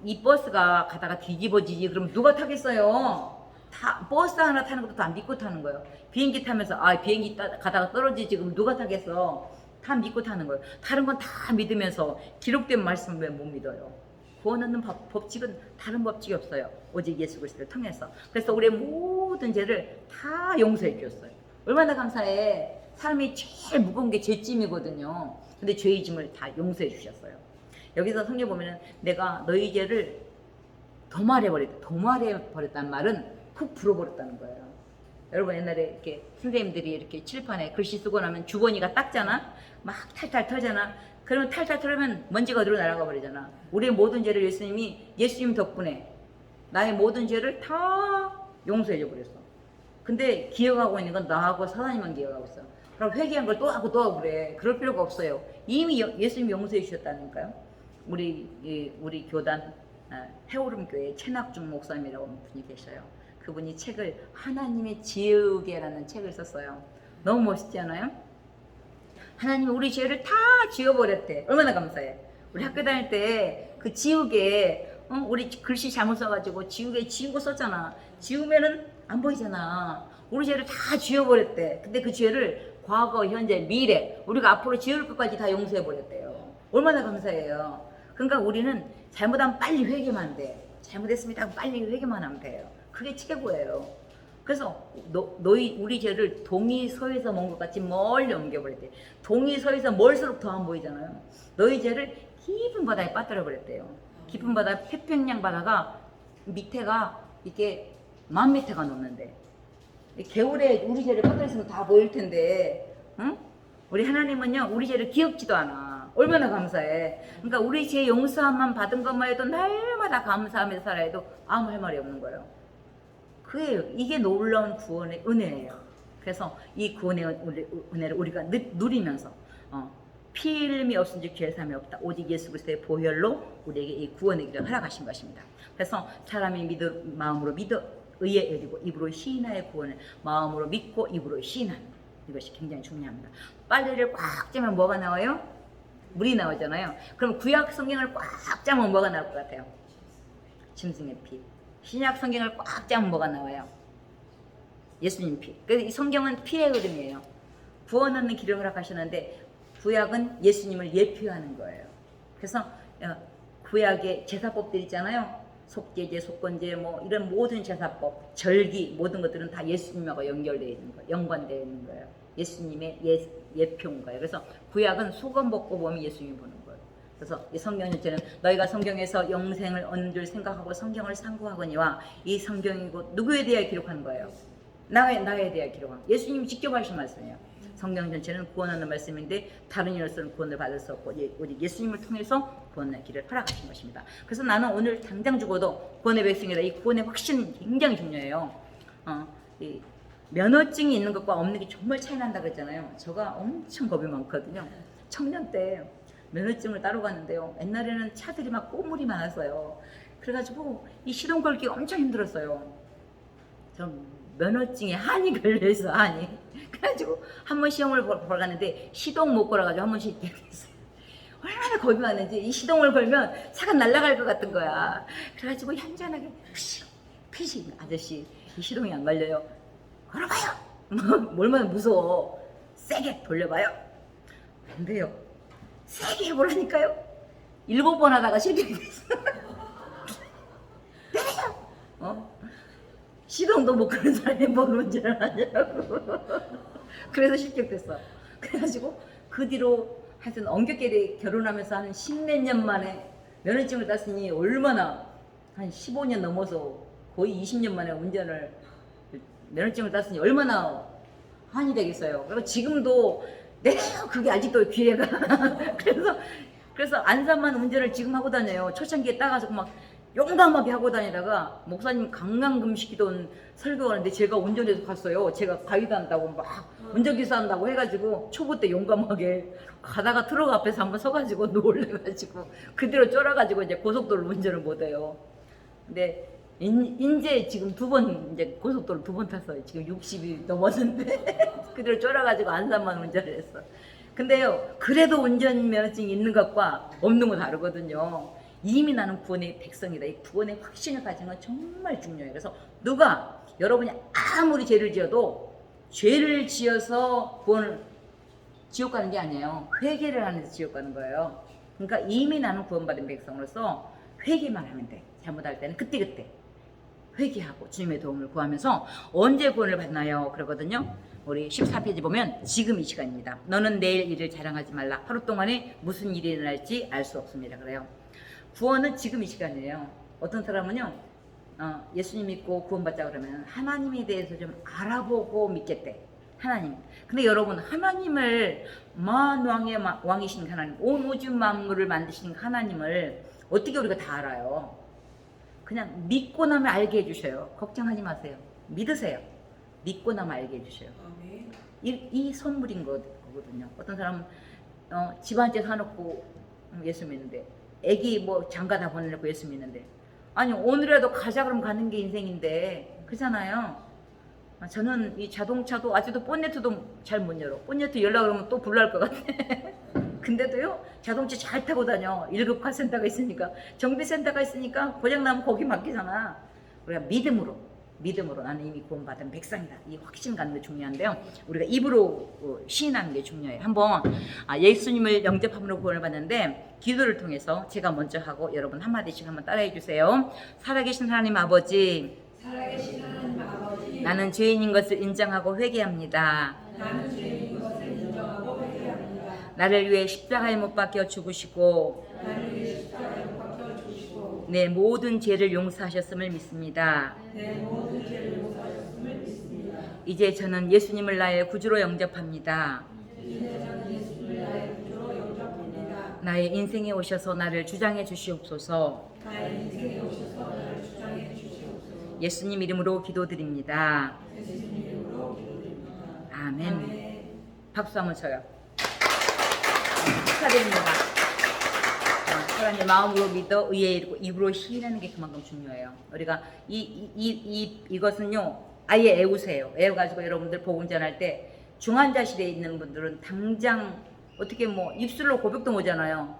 이 버스가 가다가 뒤집어지지 그럼 누가 타겠어요? 다 버스 하나 타는 것도 다 믿고 타는 거예요. 비행기 타면서 비행기 가다가 떨어지지 그럼 누가 타겠어? 다 믿고 타는 거예요. 다른 건 다 믿으면서 기록된 말씀을 왜 못 믿어요? 구원 얻는 법칙은 다른 법칙이 없어요. 오직 예수 그리스도를 통해서. 그래서 우리의 모든 죄를 다 용서해 주셨어요. 얼마나 감사해. 삶이 제일 무거운 게 죄짐이거든요. 근데 죄의 짐을 다 용서해 주셨어요. 여기서 성경 보면은 내가 너희 죄를 도말해버렸다는 말은 푹 불어버렸다는 거예요. 여러분 옛날에 이렇게 선생님들이 이렇게 칠판에 글씨 쓰고 나면 주머니가 닦잖아? 막 탈탈 털잖아? 그러면 탈탈 털으면 먼지가 어디로 날아가 버리잖아. 우리의 모든 죄를 예수님 덕분에 나의 모든 죄를 다 용서해 줘 버렸어. 근데 기억하고 있는 건 나하고 사단이만 기억하고 있어. 그럼 회개한 걸 또 하고 그래. 그럴 필요가 없어요. 이미 예수님이 용서해 주셨다니까요. 우리 교단 해오름교회 최낙중 목사님이라고 하는 분이 계셔요. 그분이 책을 하나님의 지혜의계라는 책을 썼어요. 너무 멋있지 않아요? 하나님이 우리 죄를 다 지워버렸대. 얼마나 감사해. 우리 학교 다닐 때 그 지우개, 우리 글씨 잘못 써가지고 지우개 지우고 썼잖아. 지우면은 안 보이잖아. 우리 죄를 다 지워버렸대. 근데 그 죄를 과거, 현재, 미래, 우리가 앞으로 지을 것까지 다 용서해버렸대요. 얼마나 감사해요. 그러니까 우리는 잘못하면 빨리 회개만 돼. 잘못했습니다. 빨리 회개만 하면 돼요. 그게 최고예요. 그래서 우리 죄를 동이 서에서 먼 것 같이 멀리 옮겨버렸대. 동이 서에서 멀수록 더 안 보이잖아요. 너희 죄를 깊은 바다에 빠뜨려 버렸대요. 깊은 바다, 태평양 바다가 밑에가 이렇게 10,000m가 넘는데 겨울에 우리 죄를 빠뜨렸으면 다 보일 텐데, 응? 우리 하나님은요 우리 죄를 기억지도 않아. 얼마나 감사해. 그러니까 우리 죄 용서함만 받은 것만 해도 날마다 감사하면서 살아야 해도 아무 할 말이 없는 거예요. 이게 놀라운 구원의 은혜예요. 그래서 이 구원의 은혜를 우리가 누리면서 피 흘림이 없은지 죄 사함이 없다. 오직 예수 그리스도의 보혈로 우리에게 이 구원의 길을 허락하신 것입니다. 그래서 사람이 마음으로 믿어 의에 이르고 입으로 시인하여 구원을, 마음으로 믿고 입으로 시인하는 이것이 굉장히 중요합니다. 빨래를 꽉 짜면 뭐가 나와요? 물이 나오잖아요. 그럼 구약 성경을 꽉 짜면 뭐가 나올 것 같아요? 짐승의 피. 신약 성경을 꽉 짜면 뭐가 나와요? 예수님 피. 그래서 이 성경은 피의 흐름이에요. 구원하는 길을 허락하셨는데 구약은 예수님을 예표하는 거예요. 그래서 구약의 제사법들 있잖아요. 속죄제, 속건제, 뭐 이런 모든 제사법, 절기 모든 것들은 다 예수님하고 연결되어 있는 거예요. 연관되어 있는 거예요. 예수님의 예표인 거예요. 그래서 구약은 소금 벗고 보면 예수님 보는 거예요. 그래서 이 성경 전체는 너희가 성경에서 영생을 얻는 줄 생각하고 성경을 상고하거니와 이 성경이 곧 누구에 대하여 기록하는 거예요? 나에 대하여 기록한 거예요. 예수님이 직접 하신 말씀이에요. 성경 전체는 구원하는 말씀인데 다른 이로서는 구원을 받을 수 없고 오직 예수님을 통해서 구원의 길을 허락하신 것입니다. 그래서 나는 오늘 당장 죽어도 구원의 백성이다. 이 구원의 확신은 굉장히 중요해요. 이 면허증이 있는 것과 없는 게 정말 차이 난다 그랬잖아요. 제가 엄청 겁이 많거든요. 청년 때 면허증을 따러 갔는데요. 옛날에는 차들이 막 꼬물이 많았어요. 그래가지고 이 시동 걸기 엄청 힘들었어요. 전 면허증에 한이 걸려있어, 한이. 그래가지고 한 번 시험을 보러 갔는데 시동 못 걸어가지고 한 번씩 이렇게 됐어요. 얼마나 겁이 많은지 이 시동을 걸면 차가 날아갈 것 같은 거야. 그래가지고 얌전하게 피식 아저씨 이 시동이 안 걸려요. 걸어봐요. 얼마나 무서워. 세게 돌려봐요. 안 돼요. 세게 해보라니까요. 7번 하다가 실패했어. 내려요. 시동도 못 끄는 사람이 뭘 운전을 하냐고. 그래서 실격됐어. 그래가지고 그 뒤로 하여튼 엄격하게 결혼하면서 한 10몇 년 만에 면허증을 땄으니 얼마나 한 15년 넘어서 거의 20년 만에 면허증을 땄으니 얼마나 한이 되겠어요. 그리고 지금도 내가 그게 아직도 기회가 그래서 안산만 운전을 지금 하고 다녀요. 초창기에 따가지고 막 용감하게 하고 다니다가 목사님 강간금식이던 설교하는데 제가 운전해서 갔어요. 제가 가이드 한다고 막 운전기사 한다고 해가지고 초보 때 용감하게 가다가 트럭 앞에서 한번 서가지고 놀래가지고 그대로 쫄아가지고 이제 고속도로 운전을 못해요. 근데 이제 지금 이제 고속도로 2번 탔어요. 지금 60이 넘었는데 그대로 쫄아가지고 안산만 운전을 했어. 근데요, 그래도 운전면허증이 있는 것과 없는 거 다르거든요. 이미 나는 구원의 백성이다. 이 구원의 확신을 가지는 건 정말 중요해요. 그래서 여러분이 아무리 죄를 지어도 죄를 지어서 지옥 가는 게 아니에요. 회개를 하면서 지옥 가는 거예요. 그러니까 이미 나는 구원받은 백성으로서 회개만 하면 돼. 잘못할 때는 그때그때 회개하고 주님의 도움을 구하면서 언제 구원을 받나요? 그러거든요. 우리 14페이지 보면 지금 이 시간입니다. 너는 내일 일을 자랑하지 말라. 하루 동안에 무슨 일이 일어날지 알 수 없습니다. 그래요. 구원은 지금 이 시간이에요. 어떤 사람은요, 예수님 믿고 구원받자 그러면 하나님에 대해서 좀 알아보고 믿겠대. 하나님. 근데 여러분, 하나님을 만왕의 왕이신 하나님, 온 우주 만물을 만드신 하나님을 어떻게 우리가 다 알아요? 그냥 믿고 나면 알게 해주셔요. 걱정하지 마세요. 믿으세요. 믿고 나면 알게 해주셔요. 이 선물인 거거든요. 어떤 사람은 집 한 채 사놓고 예수 믿는데, 애기 뭐 장가다 보내놓고 예수 믿는데, 아니 오늘이라도 가자 그러면 가는 게 인생인데, 그렇잖아요. 저는 이 자동차도 아직도 본네트도 잘 못 열어. 본네트 열라 그러면 또 불날 것 같아. 근데도요, 자동차 잘 타고 다녀. 1급 카센터가 있으니까, 정비센터가 있으니까 고장나면 거기 맡기잖아. 우리가 믿음으로 나는 이미 구원받은 백성이다. 이 확신 갖는 게 중요한데요. 우리가 입으로 시인하는 게 중요해요. 한번 예수님을 영접함으로 구원을 받는데 기도를 통해서 제가 먼저 하고 여러분 한마디씩 한번 따라해 주세요. 살아계신 하나님 아버지, 살아계신 하나님 아버지, 나는 죄인인 것을 인정하고 회개합니다. 나는 죄인 것을 인정하고 회개합니다. 나를 위해 십자가에 못 박혀 죽으시고 나를 위해 십자가에 못 박혀 주시고 내 모든 죄를 용서하셨음을 믿습니다. 내 모든 죄를 용서하셨음을 믿습니다. 이제 저는 예수님을 나의 구주로 영접합니다. 이제 저는 예수를 나의 구주로 영접합니다. 나의 인생에 오셔서 나를 주장해 주시옵소서. 나의 인생에 오셔서 나를 주장해 주시옵소서. 예수님 이름으로 기도드립니다. 예수님 이름으로 기도드립니다. 아멘. 아멘. 박수 한번 쳐요. 축하드립니다. 하나님 마음으로 믿어 의에 이르고 입으로 시인하는 게 그만큼 중요해요. 우리가 이것은요 아예 애우세요. 애워가지고 여러분들 복음 전할 때 중환자실에 있는 분들은 당장 어떻게 뭐 입술로 고백도 못하잖아요.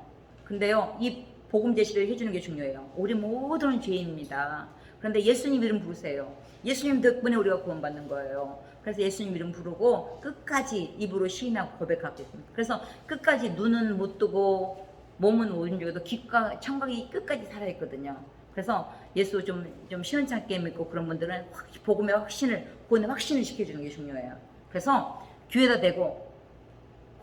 근데요 이 복음 제시를 해주는 게 중요해요. 우리 모두는 죄인입니다. 그런데 예수님 이름 부르세요. 예수님 덕분에 우리가 구원받는 거예요. 그래서 예수님 이름 부르고 끝까지 입으로 시인하고 고백하겠습니다. 그래서 끝까지 눈은 못 뜨고 몸은 오른쪽에도 귓과 청각이 끝까지 살아있거든요. 그래서 예수 좀 시원찮게 믿고 그런 분들은 복음의 확신을, 구원의 확신을 시켜주는 게 중요해요. 그래서 귀에다 대고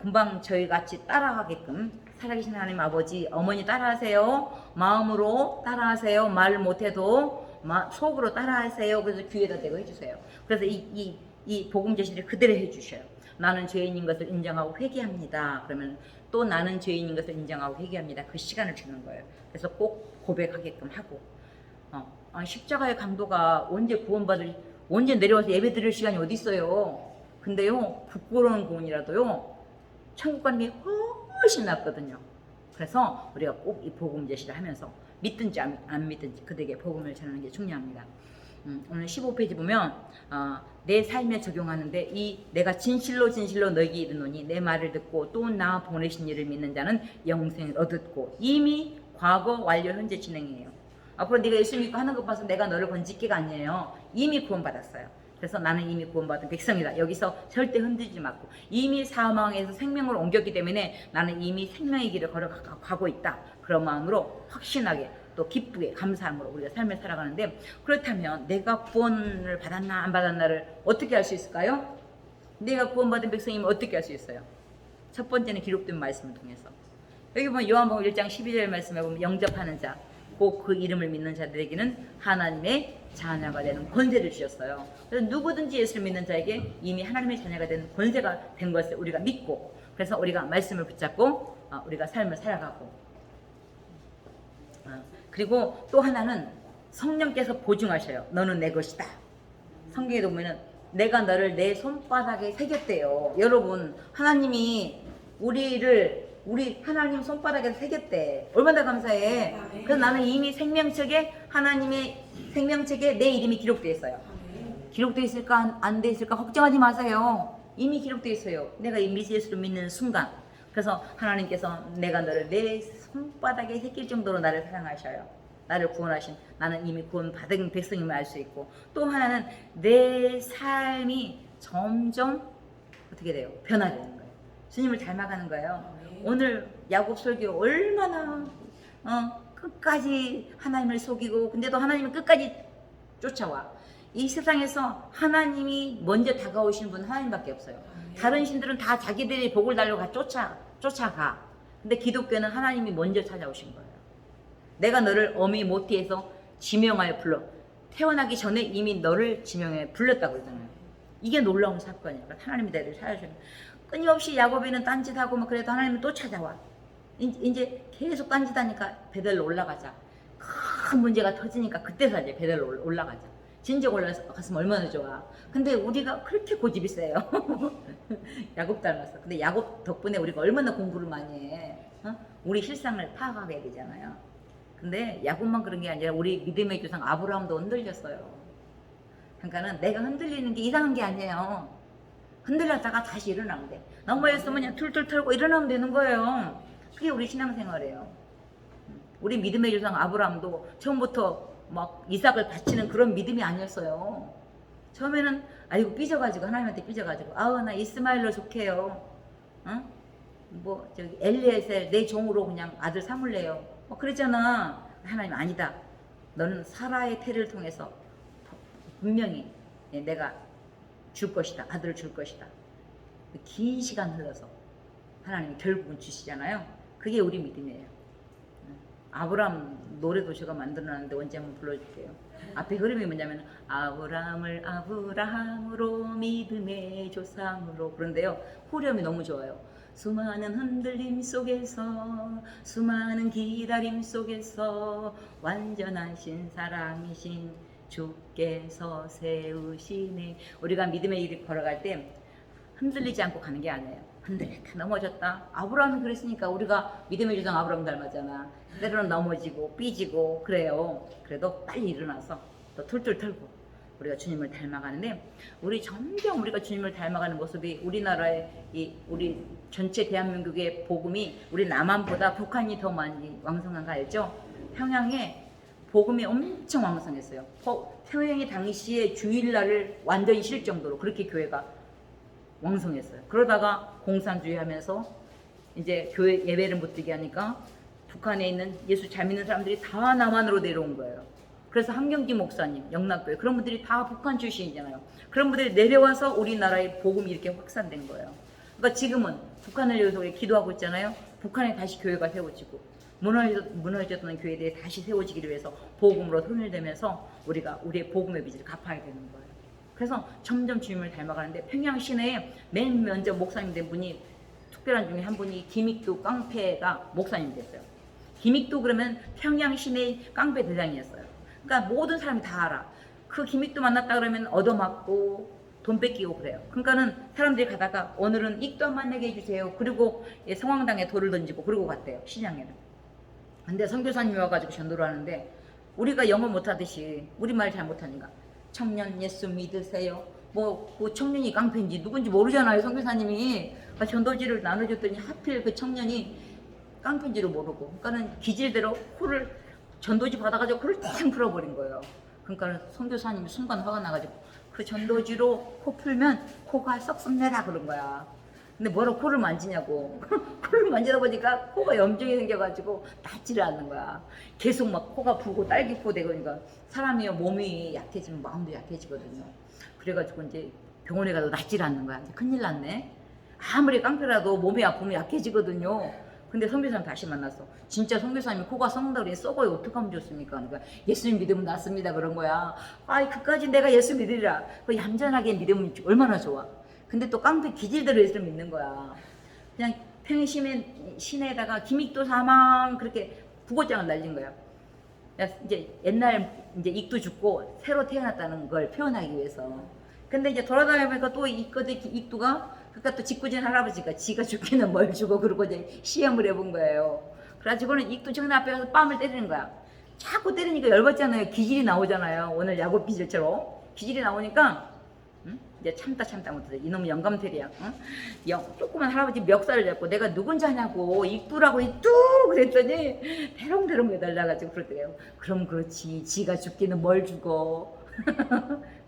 금방 저희 같이 따라가게끔 살아계신 하나님 아버지, 어머니 따라하세요. 마음으로 따라하세요. 말 못해도 속으로 따라하세요. 그래서 귀에다 대고 해주세요. 그래서 이 복음 제시를 그대로 해주셔요. 나는 죄인인 것을 인정하고 회개합니다. 그러면 또 나는 죄인인 것을 인정하고 회개합니다. 그 시간을 주는 거예요. 그래서 꼭 고백하게끔 하고 십자가의 강도가 언제 내려와서 예배 드릴 시간이 어디 있어요. 근데요 부끄러운 구원이라도요 천국 가는 게 훨씬 낫거든요. 그래서 우리가 꼭 이 복음 제시를 하면서 믿든지 안 믿든지 그들에게 복음을 전하는 게 중요합니다. 오늘 15페이지 보면 내 삶에 적용하는데 내가 진실로 너에게 이르노니 내 말을 듣고 또 나 보내신 이를 믿는 자는 영생을 얻었고 이미 과거 완료 현재 진행이에요. 앞으로 네가 예수 믿고 하는 것 봐서 내가 너를 건지기가 아니에요. 이미 구원받았어요. 그래서 나는 이미 구원받은 백성이다. 여기서 절대 흔들지 말고 이미 사망에서 생명으로 옮겼기 때문에 나는 이미 생명의 길을 걸어가고 있다. 그런 마음으로 확신하게 또 기쁘게 감사함으로 우리가 삶을 살아가는데 그렇다면 내가 구원을 받았나 안 받았나를 어떻게 알 수 있을까요? 내가 구원받은 백성이면 어떻게 알 수 있어요? 첫 번째는 기록된 말씀을 통해서 여기 보면 요한복음 1장 12절 말씀에 보면 영접하는 자 곧 그 이름을 믿는 자들에게는 하나님의 자녀가 되는 권세를 주셨어요. 그래서 누구든지 예수를 믿는 자에게 이미 하나님의 자녀가 되는 권세가 된 것을 우리가 믿고 그래서 우리가 말씀을 붙잡고 우리가 삶을 살아가고 그리고 또 하나는 성령께서 보증하셔요. 너는 내 것이다. 성경에 보면은 내가 너를 내 손바닥에 새겼대요. 여러분 하나님이 우리 하나님 손바닥에 새겼대. 얼마나 감사해. 그래서 나는 이미 생명책에 하나님의 생명책에 내 이름이 기록되어 있어요. 기록되어 있을까 안 돼 있을까 걱정하지 마세요. 이미 기록되어 있어요. 내가 이 예수를 믿는 순간. 그래서 하나님께서 내가 너를 내 손바닥에 새길 정도로 나를 사랑하셔요. 나를 구원하신 나는 이미 구원받은 백성임을 알 수 있고 또 하나는 내 삶이 점점 어떻게 돼요? 변화되는 거예요. 주님을 닮아가는 거예요. 오늘 야곱 설교 얼마나 끝까지 하나님을 속이고 근데도 하나님은 끝까지 쫓아와. 이 세상에서 하나님이 먼저 다가오시는 분은 하나님밖에 없어요. 다른 신들은 다 자기들이 복을 달려고 쫓아가. 근데 기독교는 하나님이 먼저 찾아오신 거예요. 내가 너를 어미 모티에서 지명하여 불러. 태어나기 전에 이미 너를 지명해 불렀다고 그러잖아요. 이게 놀라운 사건이에요. 하나님이 나를 찾아주는. 끊임없이 야곱이는 딴짓하고 막 그래도 하나님은 또 찾아와. 이제 계속 딴짓하니까 베델로 올라가자. 큰 문제가 터지니까 그때서 이제 베델로 올라가자. 진즉 올라갔으면 얼마나 좋아. 근데 우리가 그렇게 고집이 세요. 야곱 닮았어. 근데 야곱 덕분에 우리가 얼마나 공부를 많이 해. 우리 실상을 파악하게 되잖아요. 근데 야곱만 그런 게 아니라 우리 믿음의 조상 아브라함도 흔들렸어요. 그러니까는 내가 흔들리는 게 이상한 게 아니에요. 흔들렸다가 다시 일어나면 돼. 넘어졌으면 그냥 툴툴 털고 일어나면 되는 거예요. 그게 우리 신앙생활이에요. 우리 믿음의 조상 아브라함도 처음부터 막 이삭을 바치는 그런 믿음이 아니었어요. 처음에는 아이고 삐져가지고 하나님한테 삐져가지고 아우 나 이스마엘로 속해요. 응? 뭐 저기 엘리에셀 내 종으로 그냥 아들 삼을래요. 그랬잖아. 하나님 아니다. 너는 사라의 태를 통해서 분명히 내가 줄 것이다. 아들을 줄 것이다. 긴 시간 흘러서 하나님이 결국은 주시잖아요. 그게 우리 믿음이에요. 아브라함 노래도 제가 만들어놨는데 언제 한번 불러줄게요. 앞에 흐름이 뭐냐면 아브라함을 아브라함으로 믿음의 조상으로. 그런데요 후렴이 너무 좋아요. 수많은 흔들림 속에서 수많은 기다림 속에서 완전하신 사랑이신 주께서 세우시네. 우리가 믿음의 길을 걸어갈 때 흔들리지 않고 가는 게 아니에요. 흔들렸다 넘어졌다. 아브라함이 그랬으니까 우리가 믿음의 조상 아브라함 닮았잖아. 때로는 넘어지고 삐지고 그래요. 그래도 빨리 일어나서 또 툴툴 털고 우리가 주님을 닮아가는데, 우리 점점 우리가 주님을 닮아가는 모습이 우리나라의 우리 전체 대한민국의 복음이 우리 남한보다 북한이 더 많이 왕성한 거 알죠? 평양에 복음이 엄청 왕성했어요. 평양이 당시에 주일날을 완전히 쉴 정도로 그렇게 교회가 왕성했어요. 그러다가 공산주의 하면서 이제 교회 예배를 못 드게 하니까 북한에 있는 예수 잘 믿는 사람들이 다 남한으로 내려온 거예요. 그래서 한경지 목사님, 영락교회 그런 분들이 다 북한 출신이잖아요. 그런 분들이 내려와서 우리나라의 복음이 이렇게 확산된 거예요. 그러니까 지금은 북한을 위해서 우리 기도하고 있잖아요. 북한에 다시 교회가 세워지고 무너졌던 교회들이 다시 세워지기를 위해서 복음으로 손을 대면서 우리가 우리의 복음의 빚을 갚아야 되는 거예요. 그래서 점점 주님을 닮아가는데, 평양 시내에 맨 먼저 목사님 된 분이 특별한 중에 한 분이 김익두 깡패가 목사님 됐어요. 김익두 그러면 평양 시내 깡패 대장이었어요. 그러니까 모든 사람이 다 알아. 그 김익두 만났다 그러면 얻어맞고 돈 뺏기고 그래요. 그러니까는 사람들이 가다가 오늘은 익도 한 만나게 해주세요. 그리고 성황당에 돌을 던지고 그러고 갔대요. 신양에는. 근데 선교사님이 와가지고 전도를 하는데 우리가 영어 못하듯이 우리말 잘 못하니까 청년 예수 믿으세요. 그 청년이 깡패인지 누군지 모르잖아요. 선교사님이 전도지를 나눠줬더니 하필 그 청년이 깡패인지를 모르고, 그러니까는 기질대로 코를 전도지 받아가지고 코를 탕 풀어버린 거예요. 그러니까 선교사님이 순간 화가 나가지고 그 전도지로 코 풀면 코가 썩습니다 그런 거야. 근데 뭐로 코를 만지냐고. 코를 만지다 보니까 코가 염증이 생겨가지고 낫지를 않는 거야. 계속 막 코가 부고 딸기코 되고. 그러니까 사람이 몸이 약해지면 마음도 약해지거든요. 그래가지고 이제 병원에 가도 낫지를 않는 거야. 이제 큰일 났네. 아무리 깡패라도 몸이 아프면 약해지거든요. 근데 선교사님 다시 만났어. 진짜 선교사님이 코가 썩는다고 그래. 썩어요. 어떡하면 좋습니까? 그러니까 예수님 믿으면 낫습니다 그런 거야. 아이 그까지 내가 예수 믿으리라. 그 얌전하게 믿으면 얼마나 좋아. 근데 또 깡패 기질대로 예수를 믿는 거야. 그냥 평양 시내에다가 김익도 사망 그렇게 부고장을 날린 거야. 이제 옛날 이제 익도 죽고 새로 태어났다는 걸 표현하기 위해서. 근데 이제 돌아다니면서 또 익도가 그러니까 또 짓궂은 할아버지가 지가 죽기는 뭘 주고 그러고 이제 시험을 해본 거예요. 그래가지고는 익도 정인 앞에 가서 뺨을 때리는 거야. 자꾸 때리니까 열받잖아요. 기질이 나오잖아요. 오늘 야곱 기질처럼 기질이 나오니까 이제 참다 못해. 이놈 영감태리야. 조그만 할아버지 멱살을 잡고 내가 누군지 아냐고 익두라고 익두 그랬더니 대롱대롱 매달려가지고 그러더래요. 그럼 그렇지 지가 죽기는 뭘 주고.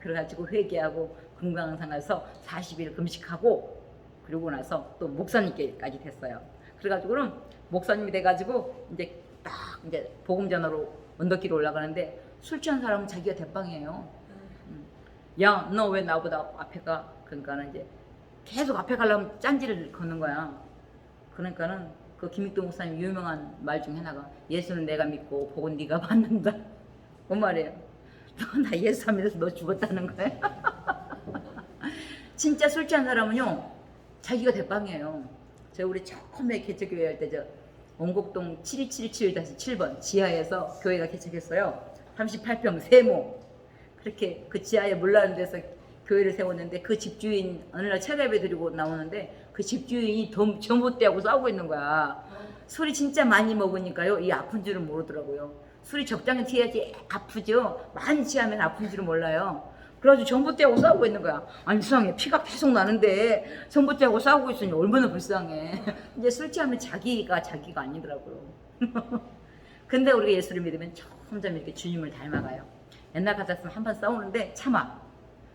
그래가지고 회개하고 금강산 가서 40일 금식하고 그러고 나서 또 목사님께까지 됐어요. 그래가지고는 목사님이 돼가지고 이제 딱 이제 복음 전하러 언덕길에 올라가는데 술 취한 사람은 자기가 대빵이에요. 야, 너 왜 나보다 앞에 가? 그러니까는 이제 계속 앞에 가려면 짠지를 걷는 거야. 그러니까는 그 김익도 목사님 유명한 말 중에 하나가 예수는 내가 믿고 복은 네가 받는다. 그 말이에요. 너 나 예수 안 믿어서 너 죽었다는 거야. 진짜 술 취한 사람은요 자기가 대빵이에요. 제가 우리 처음에 개척교회 할 때 저 원곡동 7277-7번 지하에서 교회가 개척했어요. 38평 세모. 그렇게 그 지하에 물나는 데서 교회를 세웠는데 그 집주인 어느 날 차례배 드리고 나오는데 그 집주인이 전봇대하고 싸우고 있는 거야. 술이 진짜 많이 먹으니까요 이 아픈 줄은 모르더라고요. 술이 적당히 취해야지 아프죠. 많이 취하면 아픈 줄은 몰라요. 그래가지고 전봇대하고 싸우고 있는 거야. 아니 불쌍해. 피가 계속 나는데 전봇대하고 싸우고 있으니 얼마나 불쌍해. 이제 술 취하면 자기가 아니더라고요. 근데 우리가 예수를 믿으면 점점 이렇게 주님을 닮아가요. 옛날 같았으면 한 번 싸우는데 참아.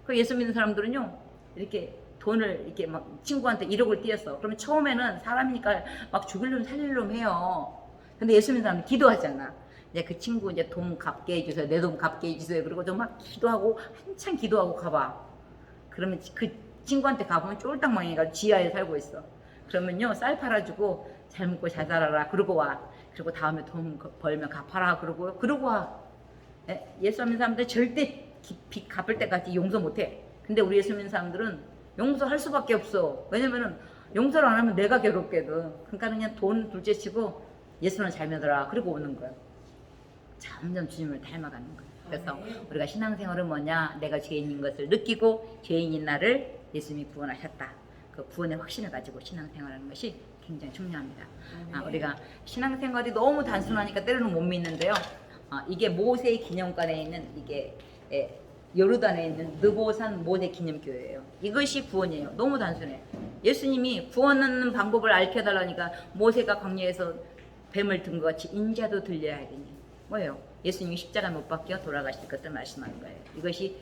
그 예수 믿는 사람들은요, 이렇게 돈을 이렇게 막 친구한테 1억을 띄었어. 그러면 처음에는 사람이니까 막 죽일놈 살릴놈 해요. 근데 예수 믿는 사람은 기도하잖아. 이제 그 친구 이제 돈 갚게 해주세요. 내 돈 갚게 해주세요. 그리고 좀 막 기도하고 한참 기도하고 가봐. 그러면 그 친구한테 가보면 쫄딱망이가 지하에 살고 있어. 그러면요, 쌀 팔아주고 잘 먹고 잘 살아라. 그러고 와. 그리고 다음에 돈 벌면 갚아라. 그러고 와. 예수 믿는 사람들 절대 빚 갚을 때까지 용서 못해. 근데 우리 예수 믿는 사람들은 용서할 수밖에 없어. 왜냐면은 용서를 안 하면 내가 괴롭거든. 그러니까 그냥 돈 둘째치고 예수는 잘 믿어라. 그리고 오는 거야. 점점 주님을 닮아가는 거야. 그래서 우리가 신앙생활은 뭐냐? 내가 죄인인 것을 느끼고 죄인인 나를 예수님이 구원하셨다. 그 구원의 확신을 가지고 신앙생활하는 것이 굉장히 중요합니다. 우리가 신앙생활이 너무 단순하니까 때로는 못 믿는데요. 이게 모세 기념관에 있는 이게 요르단에 있는 느보산 모세 기념교회예요. 이것이 구원이에요. 너무 단순해. 예수님이 구원하는 방법을 알려달라니까 모세가 광야에서 뱀을 든 것 같이 인자도 들려야 하겠니? 뭐예요? 예수님이 십자가 못 박혀 돌아가실 것을 말씀하는 거예요. 이것이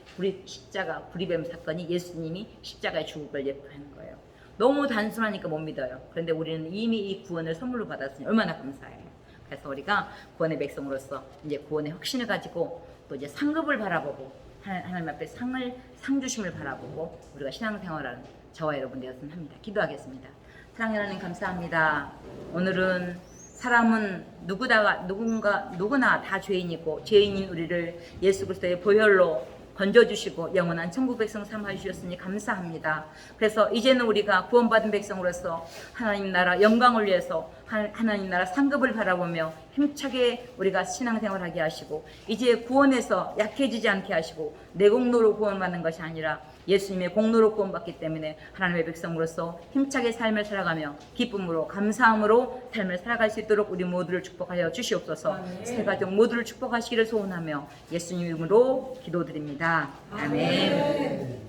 십자가 불의뱀 사건이 예수님이 십자가에 죽을 걸 예표하는 거예요. 너무 단순하니까 못 믿어요. 그런데 우리는 이미 이 구원을 선물로 받았으니 얼마나 감사해요. 그래서 우리가 구원의 백성으로서 이제 구원의 확신을 가지고 또 이제 상급을 바라보고 하나님 앞에 상 주심을 바라보고 우리가 신앙생활하는 저와 여러분 되었으면 합니다. 기도하겠습니다. 사랑하는 하나님 감사합니다. 오늘은 사람은 누구나 다 죄인이고 죄인인 우리를 예수 그리스도의 보혈로 건져주시고 영원한 천국 백성 삼아주셨으니 감사합니다. 그래서 이제는 우리가 구원받은 백성으로서 하나님 나라 영광을 위해서 하나님 나라 상급을 바라보며 힘차게 우리가 신앙생활하게 하시고 이제 구원에서 약해지지 않게 하시고 내 공로로 구원받는 것이 아니라 예수님의 공로로 구원받기 때문에 하나님의 백성으로서 힘차게 삶을 살아가며 기쁨으로 감사함으로 삶을 살아갈 수 있도록 우리 모두를 축복하여 주시옵소서. 새 가족 모두를 축복하시기를 소원하며 예수님 이름으로 기도드립니다. 아멘.